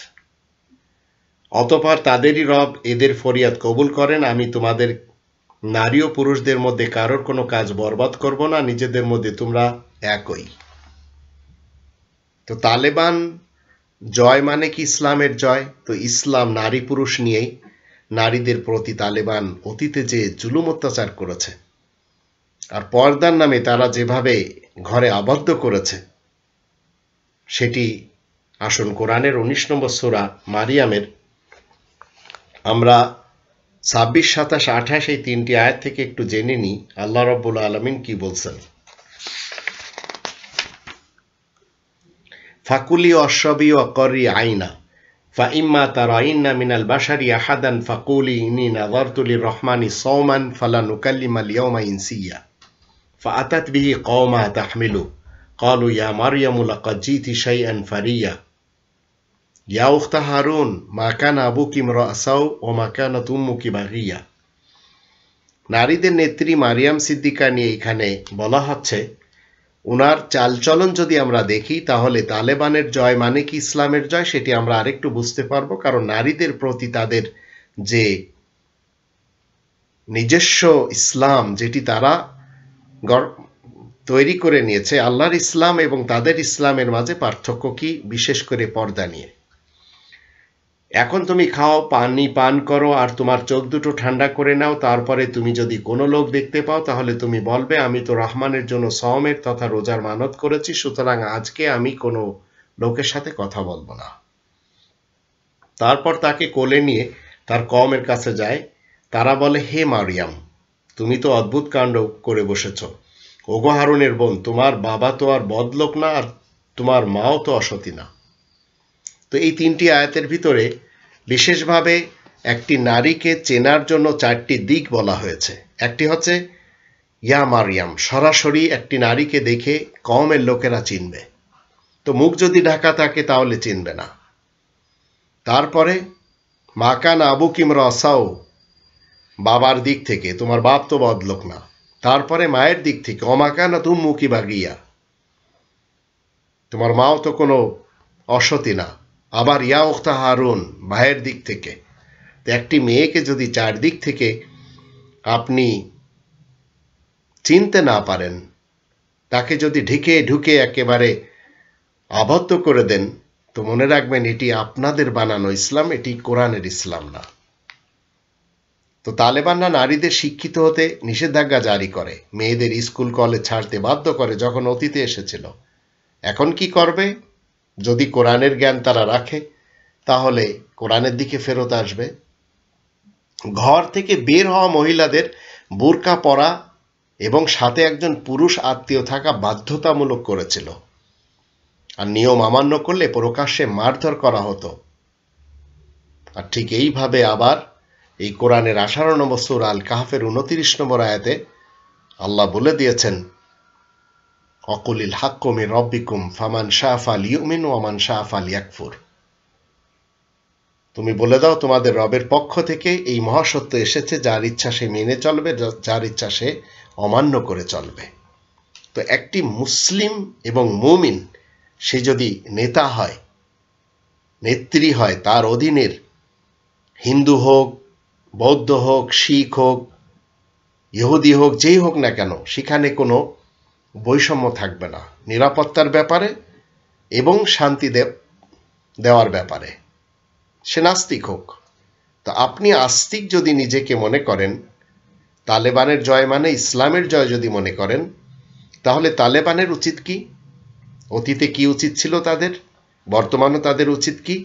অতঃপর তাদেরই রব এদের ফরিয়াদ কবুল করেন, আমি তোমাদের নারী ও পুরুষদের মধ্যে কারোর কোনো কাজ বরবাদ করব না, নিজেদের মধ্যে তোমরা একই। তো তালেবান জয় মানে কি ইসলামের জয়? তো ইসলাম নারী পুরুষ নিয়েই, নারীদের প্রতি তালেবান অতীতে যে জুলুম অত্যাচার করেছে আর পর্দার নামে তারা যেভাবে ঘরে আবদ্ধ করেছে, সেটি আসুন কোরআনের 19 নম্বর সূরা মারিয়ামের আমরা 26, 27, 28 এই 3টি আয়াত থেকে একটু জেনে নিই আল্লাহ রাব্বুল আলামিন কি বলছেন। ফাকুলি ওয়াশরাবি ওয়াকরি আইনা ফাইম্মা তারাইন্না মিনাল বাশারি আহাদান ফাকুলি ইন্নী নাযারতু লিররহমানি সাওমান ফালানুকাল্লিমাল ইয়াওমা ইনসিয়া ফাআতাত বিহি কওমা তাহমিলু ক্বালু ইয়া মারইয়ামু লাকাদ জিতি শাইআন ফারিয়া ইয়া উখতা হারুন মা কানা আবুকি ইমরাআ সাও ওয়া মা কানাত উম্মুকি বাগিয়া। নারীদের নেত্রী মারিয়াম সিদ্দিকা নিয়ে এখানে বলা হচ্ছে, উনার চালচলন যদি আমরা দেখি তাহলে তালেবানের জয় মানে কি ইসলামের জয় সেটি আমরা আরেকটু বুঝতে পারবো। কারণ নারীদের প্রতি তাদের যে নিজস্ব ইসলাম, যেটি তারা তৈরি করে নিয়েছে, আল্লাহর ইসলাম এবং তাদের ইসলামের মাঝে পার্থক্য কি? বিশেষ করে পর্দা নিয়ে। এখন তুমি খাও, পানি পান করো আর তোমার চোখ দুটো ঠান্ডা করে নাও, তারপরে তুমি যদি কোনো লোক দেখতে পাও তাহলে তুমি বলবে আমি তো রহমানের জন্য সওমের তথা রোজার মানত করেছি, সুতরাং আজকে আমি কোনো লোকের সাথে কথা বলবো না। তারপর তাকে কোলে নিয়ে তার কওমের কাছে যায়, তারা বলে হে মারিয়াম, তুমি তো অদ্ভুত কাণ্ড করে বসেছ, ওগো হারুনের বোন, তোমার বাবা তো আর বদলোক না আর তোমার মাও তো অসতী না। তো এই 3টি আয়াতের ভিতরে বিশেষভাবে একটি নারীকে চেনার জন্য 4টি দিক বলা হয়েছে। একটি হচ্ছে ইয়া মারিয়াম, সরাসরি একটি নারীকে দেখে কওমের লোকেরা চিনবে, তো মুখ যদি ঢাকা থাকে তাহলে চিনবে না। তারপরে মা কানা আবুকি ইমরাআ সাও, বাবার দিক থেকে তোমার বাপ তো বদলোক না। তারপরে মায়ের দিক থেকে ওয়া মা কানাত উম্মুকি বাগিয়া, তোমার মাও তো কোনো অসতী না। আবার ইয়া উখতা হারুন, ভাইয়ের দিক থেকে। তো একটি মেয়েকে যদি 4 দিক থেকে আপনি চিনতে না পারেন, তাকে যদি ঢুকে একেবারে আবদ্ধ করে দেন, তো মনে রাখবেন এটি আপনাদের বানানো ইসলাম, এটি কোরআনের ইসলাম না। তো তালেবানরা নারীদের শিক্ষিত হতে নিষেধাজ্ঞা জারি করে, মেয়েদের স্কুল কলেজ ছাড়তে বাধ্য করে যখন অতীতে এসেছিল। এখন কি করবে? যদি কোরআনের জ্ঞান তারা রাখে তাহলে কোরআনের দিকে ফেরত আসবে। ঘর থেকে বের হওয়া মহিলাদের বোরকা পরা এবং সাথে একজন পুরুষ আত্মীয় থাকা বাধ্যতামূলক করেছিল, আর নিয়ম অমান্য করলে প্রকাশ্যে মারধর করা হতো। আর ঠিক এইভাবে আবার এই কোরআনের 18 নম্বর সূরা আল কাহফের 29 নম্বর আয়াতে আল্লাহ বলে দিয়েছেন, অকুলিল হাক্কু মির রব্বিকুম ফামান শাআ ফালিউমিন ওয়া মান শাআ ফালিয়াকফুর। তুমি বলে দাও তোমাদের রবের পক্ষ থেকে এই মহাসত্য এসেছে, যার ইচ্ছা সে মেনে চলবে, যার ইচ্ছা সে অমান্য করে চলবে। তো একটি মুসলিম এবং মুমিন সে যদি নেতা হয়, নেত্রী হয়, তার অধীনের হিন্দু হোক, বৌদ্ধ হোক, শিখ হোক, ইহুদি হোক, যেই হোক না কেন, সেখানে কোনো বৈষম্য থাকবে না নিরাপত্তার ব্যাপারে এবং শান্তি দেওয়ার ব্যাপারে, সে নাস্তিক হোক। তো আপনি আস্তিক যদি নিজেকে মনে করেন, তালেবানের জয় মানে ইসলামের জয় যদি মনে করেন, তাহলে তালেবানের উচিত কি? অতীতে কি উচিত ছিল তাদের, বর্তমানে তাদের উচিত কি?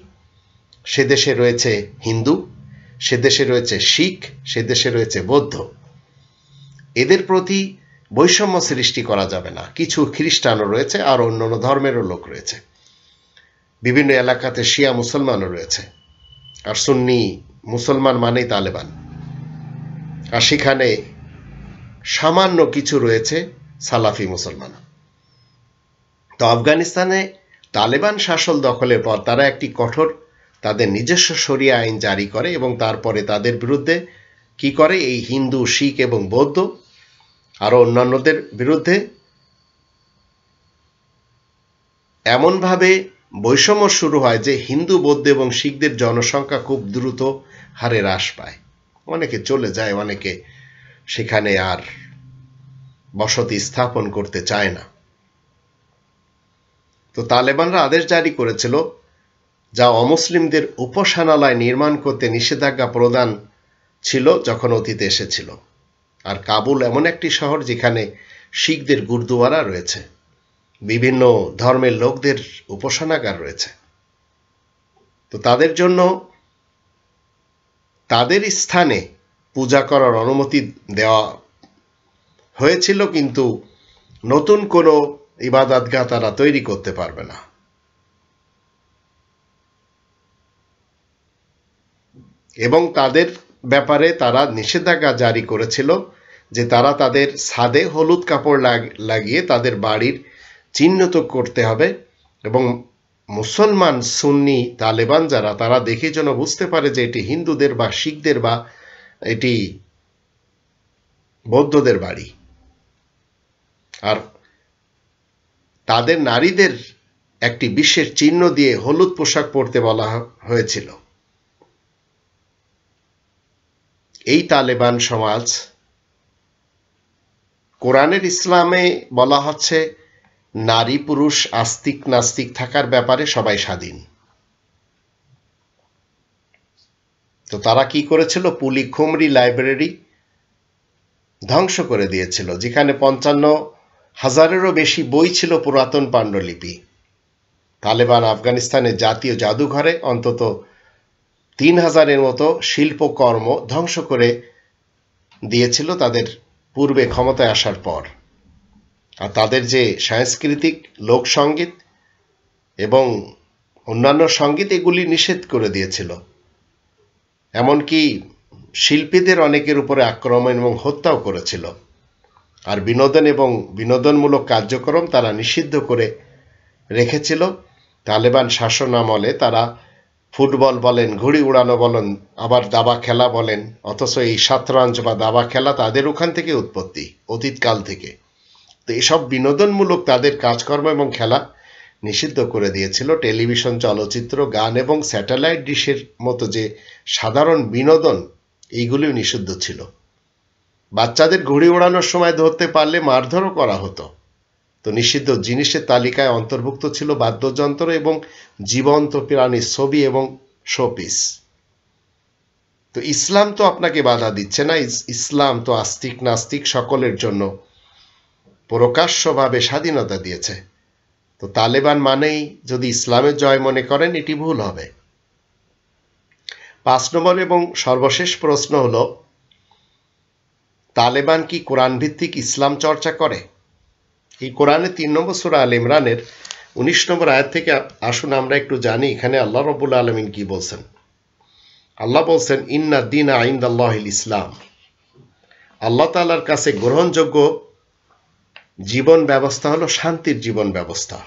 সে দেশে রয়েছে হিন্দু, সে দেশে রয়েছে শিখ, সে দেশে রয়েছে বৌদ্ধ। এদের প্রতি বৈষম্য সৃষ্টি করা যাবে না। কিছু খ্রিস্টানও রয়েছে, আর অন্যান্য ধর্মেরও লোক রয়েছে, বিভিন্ন এলাকাতে শিয়া মুসলমানও রয়েছে, আর সুন্নি মুসলমান মানেই তালেবান। আর সেখানে সামান্য কিছু রয়েছে সালাফি মুসলমান। তো আফগানিস্তানে তালেবান শাসন দখলের পর তারা একটি কঠোর তাদের নিজস্ব শরিয়া আইন জারি করে এবং তারপরে তাদের বিরুদ্ধে কি করে, এই হিন্দু, শিখ এবং বৌদ্ধ আরো অন্যান্যদের বিরুদ্ধে এমনভাবে বৈষম্য শুরু হয় যে হিন্দু, বৌদ্ধ এবং শিখদের জনসংখ্যা খুব দ্রুত হারে হ্রাস পায়। অনেকে চলে যায়, অনেকে সেখানে আর বসতি স্থাপন করতে চায় না। তো তালেবানরা আদেশ জারি করেছিল যা অমুসলিমদের উপাসনালয় নির্মাণ করতে নিষেধাজ্ঞা প্রদান ছিল যখন অতীতে এসেছিল। আর কাবুল এমন একটি শহর যেখানে শিখদের গুরুদুয়ারা রয়েছে, বিভিন্ন ধর্মের লোকদের উপাসনাগার রয়েছে। তো তাদের জন্য তাদের স্থানে পূজা করার অনুমতি দেওয়া হয়েছিল, কিন্তু নতুন কোনো ইবাদতগাহ তারা তৈরি করতে পারবে না। এবং তাদের ব্যাপারে তারা নিষেধাজ্ঞা জারি করেছিল যে তারা তাদের ছাদে হলুদ কাপড় লাগিয়ে তাদের বাড়ির চিহ্নিত করতে হবে, এবং মুসলমান, সুন্নি, তালেবান যারা, তারা দেখে যেন বুঝতে পারে যে এটি হিন্দুদের বা শিখদের বা এটি বৌদ্ধদের বাড়ি। আর তাদের নারীদের একটি বিশেষ চিহ্ন দিয়ে হলুদ পোশাক পরতে বলা হয়েছিল। এই তালেবান সমাজ, কোরআনের ইসলামে বলা হচ্ছে নারী পুরুষ আস্তিক নাস্তিক থাকার ব্যাপারে সবাই স্বাধীন। তো তারা কি করেছিল, পুলি খুমরি লাইব্রেরি ধ্বংস করে দিয়েছিল, যেখানে 55,000-এরও বেশি বই ছিল, পুরাতন পাণ্ডুলিপি। তালেবান আফগানিস্তানের জাতীয় জাদুঘরে অন্তত 3,000-এর মতো শিল্পকর্ম ধ্বংস করে দিয়েছিল তাদের পূর্বে ক্ষমতায় আসার পর। আর তাদের যে সাংস্কৃতিক লোকসঙ্গীত এবং অন্যান্য সঙ্গীত, এগুলি নিষেধ করে দিয়েছিল। এমনকি শিল্পীদের অনেকের উপরে আক্রমণ এবং হত্যাও করেছিল। আর বিনোদন এবং বিনোদনমূলক কার্যক্রম তারা নিষিদ্ধ করে রেখেছিল। তালেবান শাসন আমলে তারা ফুটবল বলেন, ঘুড়ি উড়ানো বলেন, আবার দাবা খেলা বলেন, অথচ এই শতরঞ্জ বা দাবা খেলা তাদের ওখান থেকে উৎপত্তি, অতীতকাল থেকে। তো এসব বিনোদনমূলক তাদের কাজকর্ম এবং খেলা নিষিদ্ধ করে দিয়েছিল। টেলিভিশন, চলচ্চিত্র, গান এবং স্যাটেলাইট ডিশের মতো যে সাধারণ বিনোদন, এইগুলিও নিষিদ্ধ ছিল। বাচ্চাদের ঘুড়ি ওড়ানোর সময় ধরতে পারলে মারধরও করা হতো। তো নিষিদ্ধ জিনিসের তালিকায় অন্তর্ভুক্ত ছিল বাদ্যযন্ত্র এবং জীবন্ত প্রাণীর ছবি এবং শোপিস। তো ইসলাম তো আপনাকে বাধা দিচ্ছে না, ইসলাম তো আস্তিক নাস্তিক সকলের জন্য প্রকাশ্যভাবে স্বাধীনতা দিয়েছে। তো তালেবান মানেই যদি ইসলামের জয় মনে করেন, এটি ভুল হবে। 5 নম্বর এবং সর্বশেষ প্রশ্ন হলো, তালেবান কি কোরআন ভিত্তিক ইসলাম চর্চা করে? এই কোরআনে 3 নম্বর সূরা আল ইমরানের 19 নম্বর আয়াত থেকে আসুন আমরা একটু জানি এখানে আল্লাহ রাব্বুল আলামিন কি বলছেন। আল্লাহ বলছেন, ইন্না দীনা ইনদাল্লাহিল ইসলাম। আল্লাহ তাআলার কাছে গ্রহণযোগ্য জীবন ব্যবস্থা হলো শান্তির জীবন ব্যবস্থা।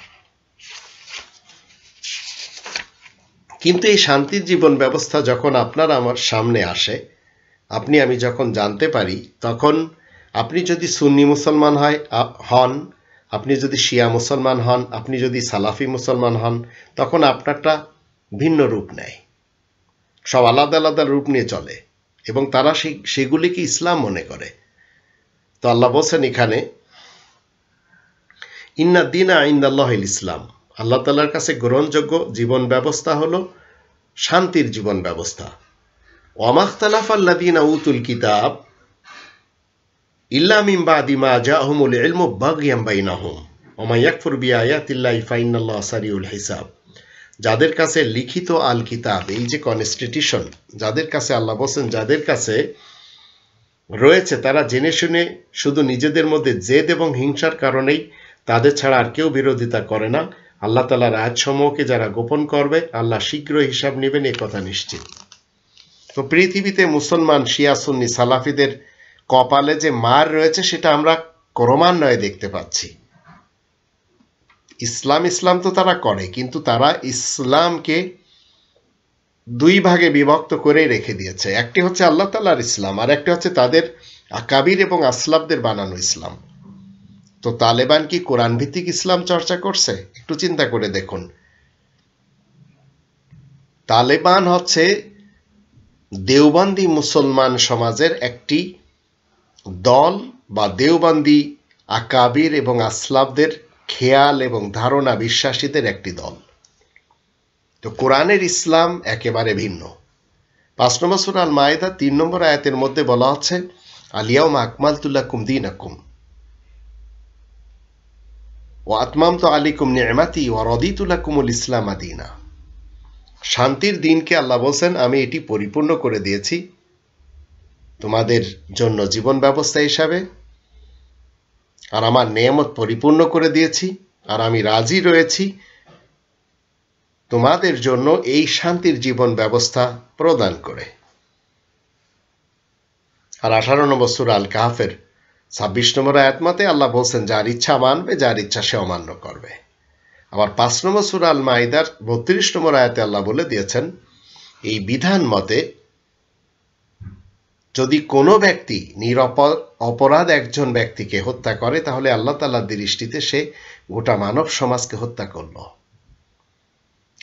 কিন্তু এই শান্তির জীবন ব্যবস্থা যখন আপনার আমার সামনে আসে, আপনি আমি যখন জানতে পারি, তখন আপনি যদি সুন্নি মুসলমান হন, আপনি যদি শিয়া মুসলমান হন, আপনি যদি সালাফি মুসলমান হন, তখন আপনারটা ভিন্ন রূপ নেয়। সব আলাদা আলাদা রূপ নিয়ে চলে এবং তারা সেগুলিকে ইসলাম মনে করে। তো আল্লাহ বলছেন এখানে, ইন্না দীনা ইনদাল্লাহিল ইসলাম। আল্লাহ তাআলার কাছে গ্রহণযোগ্য জীবন ব্যবস্থা হলো শান্তির জীবন ব্যবস্থা। ওয়ামাখতালাফাল্লাযীনা উতুল কিতাব ইল্লা মিন বাদি মা জাআহুমুল ইলমু বাগয়ান বাইনাহুম ওয়া মান ইয়াকফুর বিআয়াতিল্লাহি ফাইন্নাল্লাহা সারিউল হিসাব। যাদের কাছে লিখিত আল কিতাব, এই যে কনস্টিটিউশন, যাদের কাছে আল্লাহ বলেন যাদের কাছে রয়েছে, তারা জেনে শুনে শুধু নিজেদের মধ্যে জেদ এবং হিংসার কারণেই তাদের ছাড়া আর কেউ বিরোধিতা করে না। আল্লাহ তাআলার আয়াতসমূহকে যারা গোপন করবে, আল্লাহ শীঘ্রই হিসাব নেবেন, এ কথা নিশ্চিত। তো পৃথিবীতে মুসলমান, শিয়া, সুন্নি, সালাফিদের কপালে যে মার রয়েছে সেটা আমরা ক্রমান্বয়ে দেখতে পাচ্ছি। ইসলাম ইসলাম তো তারা করে, কিন্তু তারা ইসলামকে দুই ভাগে বিভক্ত করে রেখে দিয়েছে। একটি হচ্ছে আল্লাহ তাআলার ইসলাম, আর একটি হচ্ছে তাদের আকাবির এবং আসলাফদের বানানো ইসলাম। তো তালেবান কি কোরআন ভিত্তিক ইসলাম চর্চা করছে? একটু চিন্তা করে দেখুন। তালেবান হচ্ছে দেওবন্দি মুসলমান সমাজের একটি দল, বা দেওবন্দি আকাবির এবং আসলাফদের খেয়াল এবং ধারণা বিশ্বাসীদের একটি দল। তো কোরআনের ইসলাম একেবারে ভিন্ন। 5 নম্বর সূরা আল মায়েদা 3 নম্বর আয়াতের মধ্যে বলা হচ্ছে, আল-ইয়াউমা আকমালতু লাকুম দীনাকুম ওয়া আতমামতু আলাইকুম নি'মাতি ওয়া রাদিতু লাকুমুল ইসলামা দীনা। শান্তির দিনকে আল্লাহ বলছেন, আমি এটি পরিপূর্ণ করে দিয়েছি তোমাদের জন্য জীবন ব্যবস্থা হিসাবে, আর আমার নেয়ামত পরিপূর্ণ করে দিয়েছি, আর আমি রাজি রয়েছি তোমাদের জন্য এই শান্তির জীবন ব্যবস্থা প্রদান করে। আর 18 নম্বর সূরা আল কাহফের 26 নম্বর আয়াত মতে আল্লাহ বলছেন, যার ইচ্ছা মানবে, যার ইচ্ছা সে অমান্য করবে। আবার 5 নম্বর সূরা আল মাইদার 32 নম্বর আয়াতে আল্লাহ বলে দিয়েছেন, এই বিধান মতে যদি কোনো ব্যক্তি অপরাধ একজন ব্যক্তিকে হত্যা করে, তাহলে আল্লাহ তাআলার দৃষ্টিতে সে গোটা মানব সমাজকে হত্যা করল।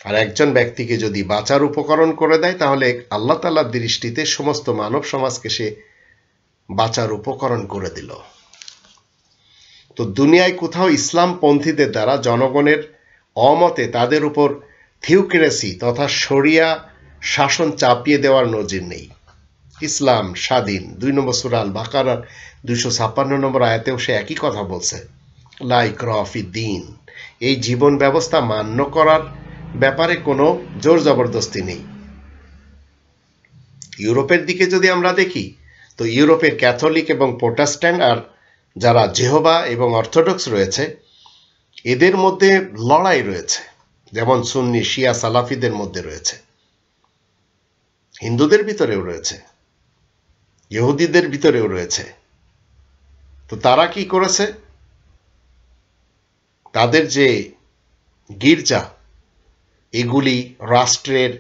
আর একজন ব্যক্তিকে যদি বাঁচার উপকরণ করে দেয়, তাহলে আল্লাহ তাআলার দৃষ্টিতে সমস্ত মানব সমাজকে সে বাঁচার উপকরণ করে দিল। তো দুনিয়ায় কোথাও ইসলামপন্থীদের দ্বারা জনগণের অমতে তাদের উপর থিওক্রেসি তথা শরিয়া শাসন চাপিয়ে দেওয়ার নজির নেই। ইসলাম স্বাধীন। 2 নম্বর সূরা আল বাকারার 256 নম্বর আয়াতেও সে একই কথা বলছে, লা ইকরাহা ফিদ্দীন। এই জীবন ব্যবস্থা মান্য করার ব্যাপারে কোনো জোর জবরদস্তি নেই। ইউরোপের দিকে যদি আমরা দেখি, তো ইউরোপের ক্যাথলিক এবং প্রোটেস্ট্যান্ট আর যারা জেহোবা এবং অর্থোডক্স রয়েছে, এদের মধ্যে লড়াই রয়েছে, যেমন সুন্নি, শিয়া, সালাফিদের মধ্যে রয়েছে, হিন্দুদের ভিতরেও রয়েছে, ইহুদিদের ভিতরেও রয়েছে। তো তারা কি করেছে? তাদের যে গির্জা, এগুলি রাষ্ট্রের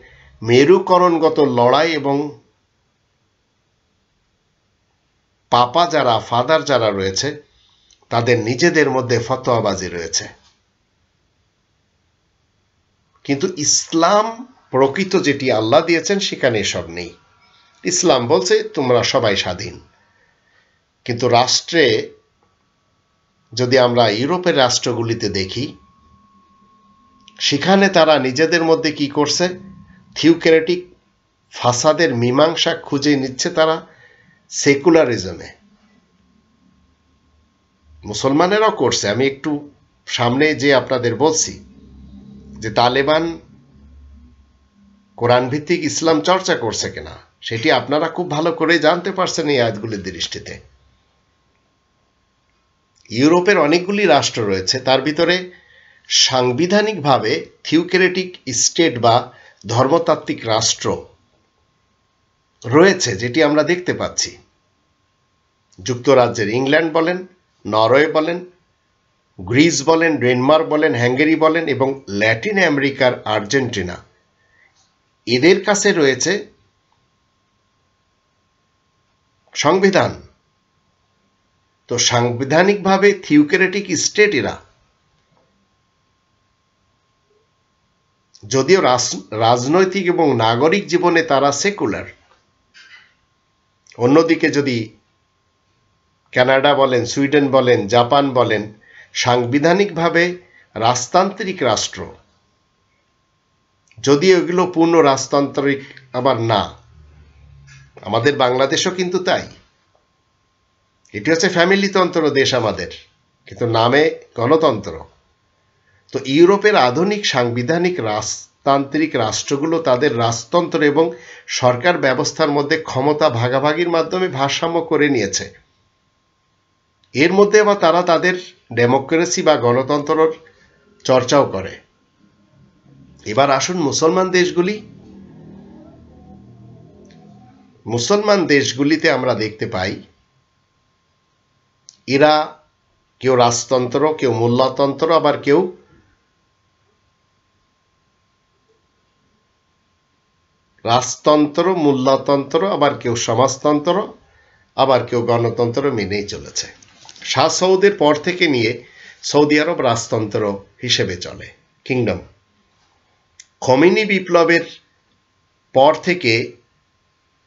মেরুকরণগত লড়াই এবং পাপা যারা, ফাদার যারা রয়েছে, তাদের নিজেদের মধ্যে ফতোয়াবাজি রয়েছে। কিন্তু ইসলাম প্রকৃত যেটি আল্লাহ দিয়েছেন সেখানে এসব নেই। ইসলাম বলছে তোমরা সবাই স্বাধীন। কিন্তু রাষ্ট্রে যদি আমরা ইউরোপের রাষ্ট্রগুলিতে দেখি, সেখানে তারা নিজেদের মধ্যে কি করছে? থিওক্রেটিক ফাসাদের মীমাংসা খুঁজে নিচ্ছে তারা সেকুলারিজমে। মুসলমানেরাও করছে। আমি একটু সামনে যে আপনাদের বলছি যে তালেবান কোরআন ভিত্তিক ইসলাম চর্চা করছে কিনা, সেটি আপনারা খুব ভালো করে জানতে পারছেন এই আয়াতগুলির দৃষ্টিতে। ইউরোপের অনেকগুলি রাষ্ট্র রয়েছে, তার ভিতরে সাংবিধানিকভাবে থিওক্রেটিক স্টেট বা ধর্মতাত্ত্বিক রাষ্ট্র রয়েছে, যেটি আমরা দেখতে পাচ্ছি। যুক্তরাজ্যের ইংল্যান্ড বলেন, নরওয়ে বলেন, গ্রিস বলেন, ডেনমার্ক বলেন, হাঙ্গেরি বলেন এবং ল্যাটিন আমেরিকার আর্জেন্টিনা, এদের কাছে রয়েছে সংবিধান। তো সাংবিধানিকভাবে থিওক্রেটিক স্টেট এরা, যদিও রাজনৈতিক এবং নাগরিক জীবনে তারা সেকুলার। অন্যদিকে যদি কানাডা বলেন, সুইডেন বলেন, জাপান বলেন, সাংবিধানিকভাবে রাজতান্ত্রিক রাষ্ট্র, যদিও এগুলো পূর্ণ রাজতান্ত্রিক আবার না। আমাদের বাংলাদেশও কিন্তু তাই। এটি হচ্ছে ফ্যামিলিতন্ত্র দেশ আমাদের। কিন্তু নামে গণতন্ত্র। তো ইউরোপের আধুনিক সাংবিধানিক রাজতান্ত্রিক রাষ্ট্রগুলো তাদের রাজতন্ত্র এবং সরকার ব্যবস্থার মধ্যে ক্ষমতা ভাগাভাগির মাধ্যমে ভারসাম্য করে নিয়েছে। এর মধ্যে আবার তারা তাদের ডেমোক্রেসি বা গণতন্ত্রের চর্চাও করে। এবার আসুন মুসলমান দেশগুলিতে আমরা দেখতে পাই এরা কেউ রাজতন্ত্র, কেউ মোল্লাতন্ত্র, আবার কেউ রাজতন্ত্র, মোল্লাতন্ত্র, আবার কেউ সমাজতন্ত্র, আবার কেউ গণতন্ত্র মেনেই চলেছে। শাহ সৌদের পর থেকে নিয়ে সৌদি আরব রাজতন্ত্র হিসেবে চলে, কিংডম। খোমেনি বিপ্লবের পর থেকে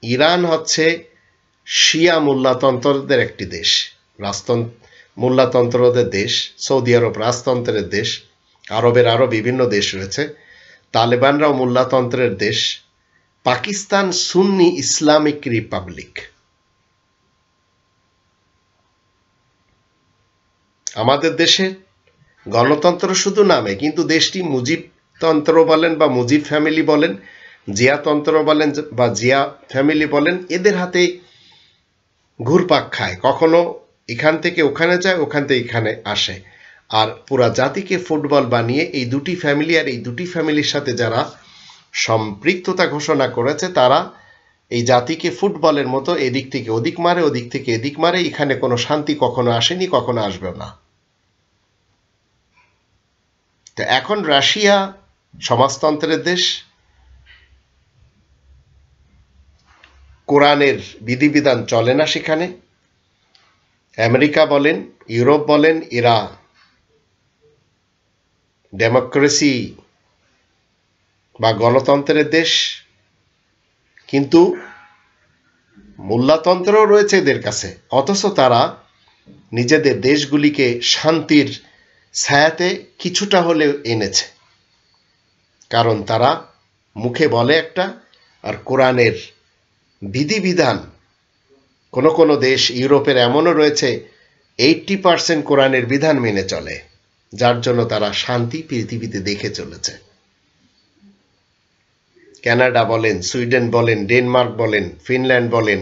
ইরান হচ্ছে শিয়া মোল্লাতন্ত্রদের একটি দেশ, মোল্লাতন্ত্রদের দেশ। সৌদি আরব রাজতন্ত্রের দেশ। আরবের আরো বিভিন্ন দেশ রয়েছে। তালেবানরাও মোল্লাতন্ত্রের দেশ। পাকিস্তান সুন্নি ইসলামিক রিপাবলিক। আমাদের দেশে গণতন্ত্র শুধু নামে, কিন্তু দেশটি মুজিবতন্ত্র বলেন বা মুজিব ফ্যামিলি বলেন, জিয়াতন্ত্র বলেন বা জিয়া ফ্যামিলি বলেন, এদের হাতে ঘুরপাক খায়। কখনো এখান থেকে ওখানে যায়, ওখান থেকে এখানে আসে। আর পুরা জাতিকে ফুটবল বানিয়ে এই দুটি ফ্যামিলি আর এই দুটি ফ্যামিলির সাথে যারা সম্পৃক্ততা ঘোষণা করেছে তারা এই জাতিকে ফুটবলের মতো এদিক থেকে ওদিক মারে, ওদিক থেকে এদিক মারে। এখানে কোনো শান্তি কখনো আসেনি, কখনো আসবে না। তো এখন রাশিয়া সমাজতন্ত্রের দেশ। কোরআনের বিধিবিধান চলে না সেখানে। আমেরিকা বলেন, ইউরোপ বলেন, এরা ডেমোক্রেসি বা গণতন্ত্রের দেশ, কিন্তু মোল্লাতন্ত্রও রয়েছে এদের কাছে। অথচ তারা নিজেদের দেশগুলিকে শান্তির ছায়াতে কিছুটা হলেও এনেছে। কারণ তারা মুখে বলে একটা, আর কোরআনের বিধিবিধান কোনো কোনো দেশ ইউরোপের এমনও রয়েছে 80% কোরআনের বিধান মেনে চলে, যার জন্য তারা শান্তি পৃথিবীতে দেখে চলেছে। কানাডা বলেন, সুইডেন বলেন, ডেনমার্ক বলেন, ফিনল্যান্ড বলেন,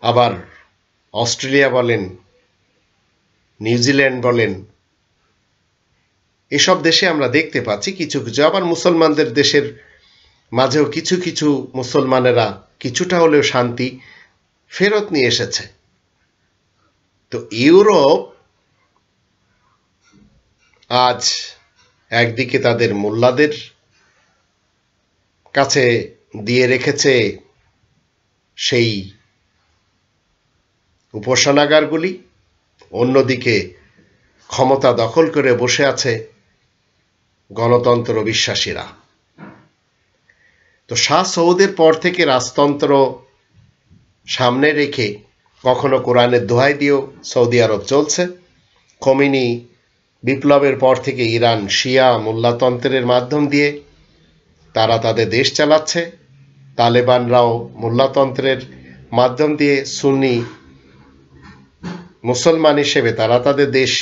আবার অস্ট্রেলিয়া বলেন, নিউজিল্যান্ড বলেন, এসব দেশে আমরা দেখতে পাচ্ছি কিছু কিছু, আবার মুসলমানদের দেশের মাঝেও কিছু কিছু মুসলমানেরা কিছুটা হলেও শান্তি ফেরত নিয়ে এসেছে। তো ইউরোপ আজ একদিকে তাদের মোল্লাদের কাছে দিয়ে রেখেছে সেই উপাসনাগারগুলি, অন্যদিকে ক্ষমতা দখল করে বসে আছে গণতন্ত্র বিশ্বাসীরা। তো শাহ সৌদের পর থেকে রাজতন্ত্র সামনে রেখে কখনো কোরআনের দোহাই দিয়েও সৌদি আরব চলছে। খোমেনি বিপ্লবের পর থেকে ইরান শিয়া মোল্লাতন্ত্রের মাধ্যম দিয়ে তারা তাদের দেশ চালাচ্ছে। তালেবানরাও মোল্লাতন্ত্রের মাধ্যম দিয়ে সুন্নি মুসলমান হিসেবে তারা তাদের দেশ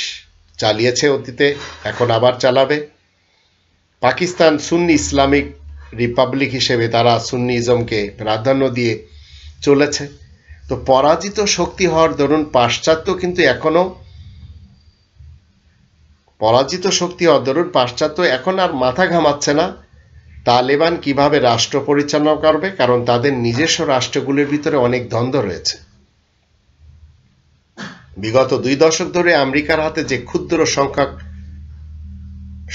চালিয়েছে অতীতে, এখন আবার চালাবে। পাকিস্তান সুন্নি ইসলামিক রিপাবলিক হিসেবে তারা সুন্নিজমকে প্রাধান্য দিয়ে চলেছে। তো পরাজিত শক্তি হওয়ার দরুন পাশ্চাত্য কিন্তু এখনো এখন আর মাথা ঘামাচ্ছে না তালেবান কিভাবে রাষ্ট্র পরিচালনা করবে, কারণ তাদের নিজস্ব রাষ্ট্রগুলির ভিতরে অনেক দ্বন্দ্ব রয়েছে। বিগত 2 দশক ধরে আমেরিকার হাতে যে ক্ষুদ্র সংখ্যক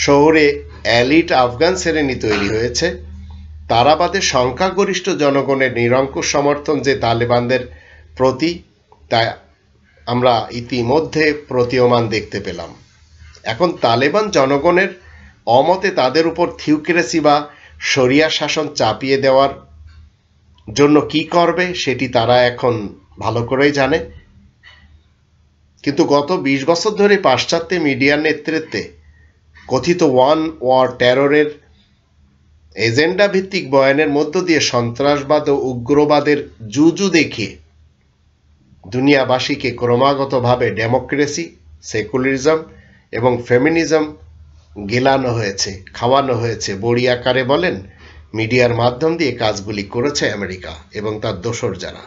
শহরে এলিট আফগান শ্রেণী তৈরি হয়েছে, তারা বাদে সংখ্যাগরিষ্ঠ জনগণের নিরঙ্কুশ সমর্থন যে তালেবানদের প্রতি, তা আমরা ইতিমধ্যে প্রতীয়মান দেখতে পেলাম। এখন তালেবান জনগণের অমতে তাদের উপর থিওক্রেসি বা শরিয়া শাসন চাপিয়ে দেওয়ার জন্য কি করবে সেটি তারা এখন ভালো করেই জানে। কিন্তু গত 20 বছর ধরে পাশ্চাত্য মিডিয়ার নেতৃত্বে কথিত ওয়ান ওয়ার টেররের এজেন্ডা ভিত্তিক বয়ানের মধ্য দিয়ে সন্ত্রাসবাদ ও উগ্রবাদের জুজু দেখিয়ে দুনিয়াবাসীকে ক্রমাগতভাবে ডেমোক্রেসি, সেকুলারিজম এবং ফেমিনিজম গিলানো হয়েছে, খাওয়ানো হয়েছে, বড়ি আকারে বলেন, মিডিয়ার মাধ্যম দিয়ে কাজগুলি করেছে আমেরিকা এবং তার দোসর যারা।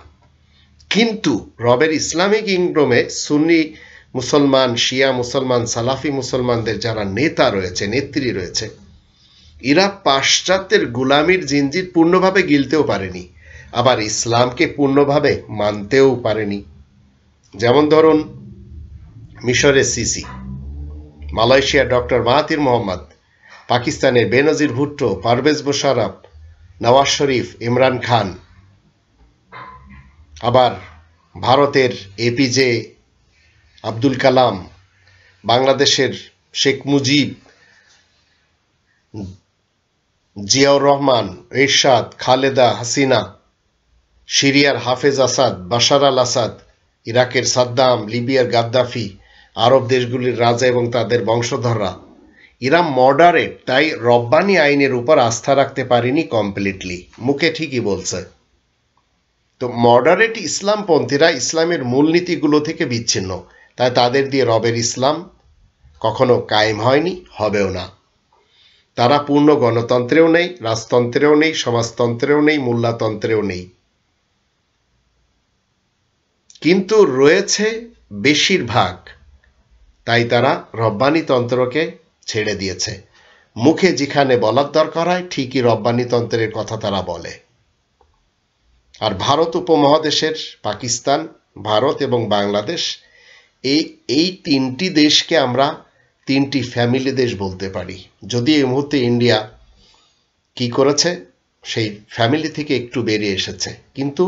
কিন্তু রবের ইসলামিক কিংডমে সুন্নি মুসলমান, শিয়া মুসলমান, সালাফি মুসলমানদের যারা নেতা রয়েছে, নেত্রী রয়েছে, এরা পাশ্চাত্যের গুলামির জিনজির পূর্ণভাবে গিলতেও পারেনি, আবার ইসলামকে পূর্ণভাবে মানতেও পারেনি। যেমন ধরুন মিশরের সিসি, মালয়েশিয়ার ডক্টর মাহাথির মোহাম্মদ, পাকিস্তানের বেনজির ভুট্টো, পারভেজ মোশাররফ, নওয়াজ শরীফ, ইমরান খান, আবার ভারতের এপিজে আব্দুল কালাম, বাংলাদেশের শেখ মুজিব, জিয়াউর রহমান, এরশাদ, খালেদা হাসিনা, সিরিয়ার হাফেজ আসাদ, বাশার আল আসাদ, ইরাকের সাদ্দাম, লিবিয়ার গাদ্দাফি, আরব দেশগুলির রাজা এবং তাদের বংশধররা, এরা মডারেট, তাই রব্বানি আইনের উপর আস্থা রাখতে পারেনি কমপ্লিটলি। মুখে ঠিকই বলছে। তো মডারেট ইসলামপন্থীরা ইসলামের মূলনীতিগুলো থেকে বিচ্ছিন্ন, তাই তাদের দিয়ে রবের ইসলাম কখনো কায়েম হয়নি, হবেও না। তারা পূর্ণ গণতন্ত্রেও নেই, রাজতন্ত্রেও নেই, সমাজতন্ত্রেও নেই, মোল্লাতন্ত্রেও নেই, কিন্তু রয়েছে বেশিরভাগ, তাই তারা রব্বানি তন্ত্রকে ছেড়ে দিয়েছে। মুখে যেখানে বলার দরকার হয় ঠিকই রব্বানি তন্ত্রের কথা তারা বলে। আর ভারত উপমহাদেশের পাকিস্তান, ভারত এবং বাংলাদেশ, এই তিনটি দেশকে আমরা তিনটি ফ্যামিলি দেশ বলতে পারি। যদি এই মুহূর্তে ইন্ডিয়া কি করেছে, সেই ফ্যামিলি থেকে একটু বেরিয়ে এসেছে, কিন্তু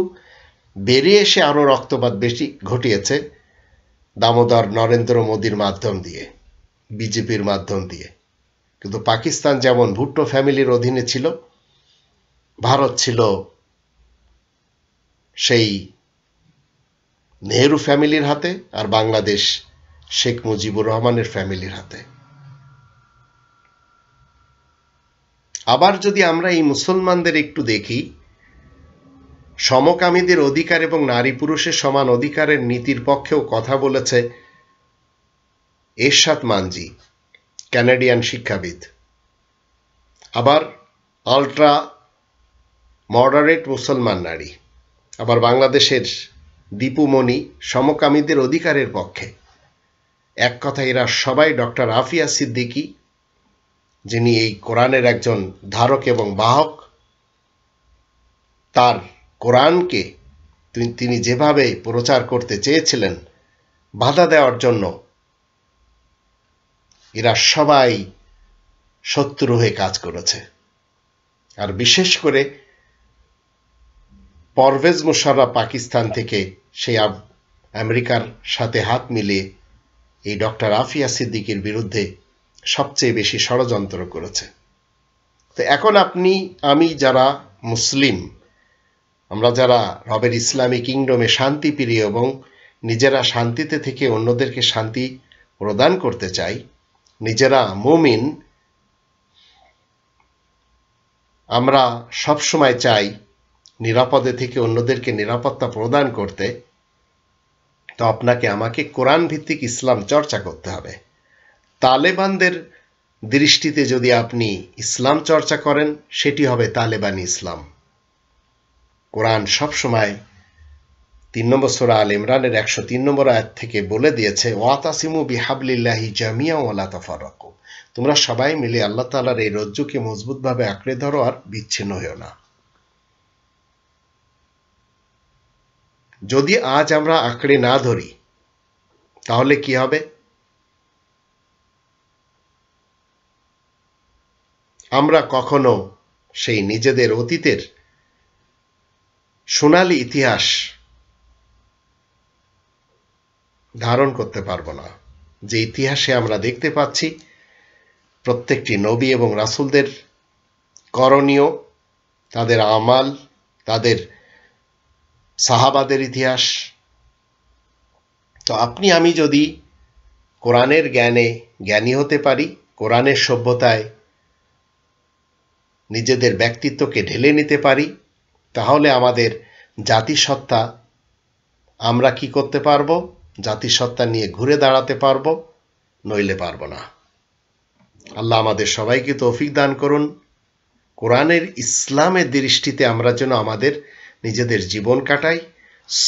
বেরিয়ে এসে আরো রক্তপাত বেশি ঘটিয়েছে দামোদর নরেন্দ্র মোদীর মাধ্যম দিয়ে, বিজেপির মাধ্যম দিয়ে। কিন্তু পাকিস্তান যেমন ভুট্টো ফ্যামিলির অধীনে ছিল, ভারত ছিল সেই নেহেরু ফ্যামিলির হাতে, আর বাংলাদেশ শেখ মুজিবুর রহমানের ফ্যামিলির হাতে। আবার যদি আমরা এই মুসলমানদের একটু দেখি, সমকামীদের অধিকার এবং নারী পুরুষের সমান অধিকারের নীতির পক্ষেও কথা বলেছে এরশাদ মানজি, ক্যানাডিয়ান শিক্ষাবিদ। আবার আল্ট্রা মডারেট মুসলমান নারী, আবার বাংলাদেশের দীপুমণি সমকামীদের অধিকারের পক্ষে। এক কথা এরা সবাই ডক্টর আফিয়া সিদ্দিকী, যিনি এই কোরআনের একজন ধারক এবং বাহক, তার কোরআনকে তিনি যেভাবে প্রচার করতে চেয়েছিলেন বাধা দেওয়ার জন্য এরা সবাই শত্রু হয়ে কাজ করেছে। আর বিশেষ করে পারভেজ মোশাররফ পাকিস্তান থেকে সেই আমেরিকার সাথে হাত মিলিয়ে এই ডক্টর আফিয়া সিদ্দিকীর বিরুদ্ধে সবচেয়ে বেশি ষড়যন্ত্র করেছে। তো এখন আপনি আমি যারা মুসলিম, আমরা যারা রবের ইসলামী কিংডমে শান্তি প্রিয় এবং নিজেরা শান্তিতে থেকে অন্যদেরকে শান্তি প্রদান করতে চাই, নিজেরা মুমিন, আমরা সব সময় চাই নিরাপদে থেকে অন্যদেরকে নিরাপত্তা প্রদান করতে, তো আপনাকে আমাকে কোরআন ভিত্তিক ইসলাম চর্চা করতে হবে। তালেবানদের দৃষ্টিতে যদি আপনি ইসলাম চর্চা করেন, সেটি হবে তালেবানি ইসলাম। কোরআন সবসময় 3 নম্বর সূরা আল ইমরানের 103 নম্বর আয়াত থেকে বলে দিয়েছে, ওয়াতাসিমু বিহাবলিল্লাহি জামিয়া ওয়ালা তাফাররাকু, তোমরা সবাই মিলে আল্লাহ তাআলার এই রজ্জুকে মজবুতভাবে আঁকড়ে ধরো আর বিচ্ছিন্ন হও না। যদি আজ আমরা আঁকড়ে না ধরি তাহলে কি হবে? আমরা কখনো সেই নিজেদের অতীতের সোনালী ইতিহাস ধারণ করতে পারবো না, যে ইতিহাসে আমরা দেখতে পাচ্ছি প্রত্যেকটি নবী এবং রাসূলদের করণীয়, তাদের আমাল, তাদের সাহাবাদের ইতিহাস। তো আপনি আমি যদি কোরআনের জ্ঞানে জ্ঞানী হতে পারি, কোরআনের সভ্যতায় নিজেদের ব্যক্তিত্বকে ঢেলে নিতে পারি, তাহলে আমাদের জাতিসত্তা আমরা কি করতে পারবো? জাতিসত্তা নিয়ে ঘুরে দাঁড়াতে পারবো, নইলে পারবো না। আল্লাহ আমাদের সবাইকে তৌফিক দান করুন। কোরআনের ইসলামের দৃষ্টিতে আমরা যেন আমাদের নিজেদের জীবন কাটাই।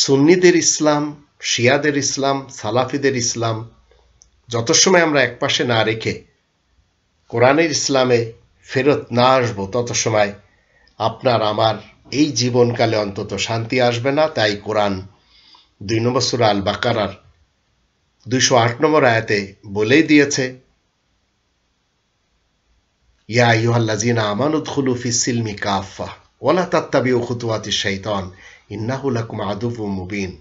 সুন্নিদের ইসলাম, শিয়াদের ইসলাম, সালাফিদের ইসলাম যত সময় আমরা একপাশে না রেখে কোরআনের ইসলামে ফেরত না আসবো, তত সময় আপনার আমার এই জীবনকালে অন্তত শান্তি আসবে না। তাই কোরআন 2 নম্বর সূরা আল বাকারার 208 নম্বর আয়াতে বলেই দিয়েছে, ইয়া আইয়ুহাল্লাযীনা আমানু উদখুলু ফিস সিলমি কাফা ওয়া লা তাত্তাবিউ খুতুওয়াতিশ শাইতান ইন্নাহু লাকুম আদুউম মুবিন।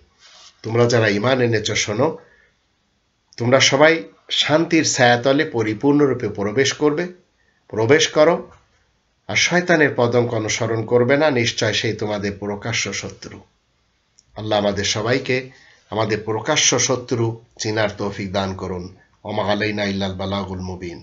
তোমরা যারা ঈমান এনেছো শোনো, তোমরা সবাই শান্তির ছায়াতলে পরিপূর্ণরূপে প্রবেশ করো, আর শয়তানের পদঙ্ক অনুসরণ করবে না, নিশ্চয় সেই তোমাদের প্রকাশ্য শত্রু। আল্লাহ আমাদের সবাইকে আমাদের প্রকাশ্য শত্রু চিনার তৌফিক দান করুন। ওয়া মা আলাইনা ইল্লাল বালাগুল মুবিন।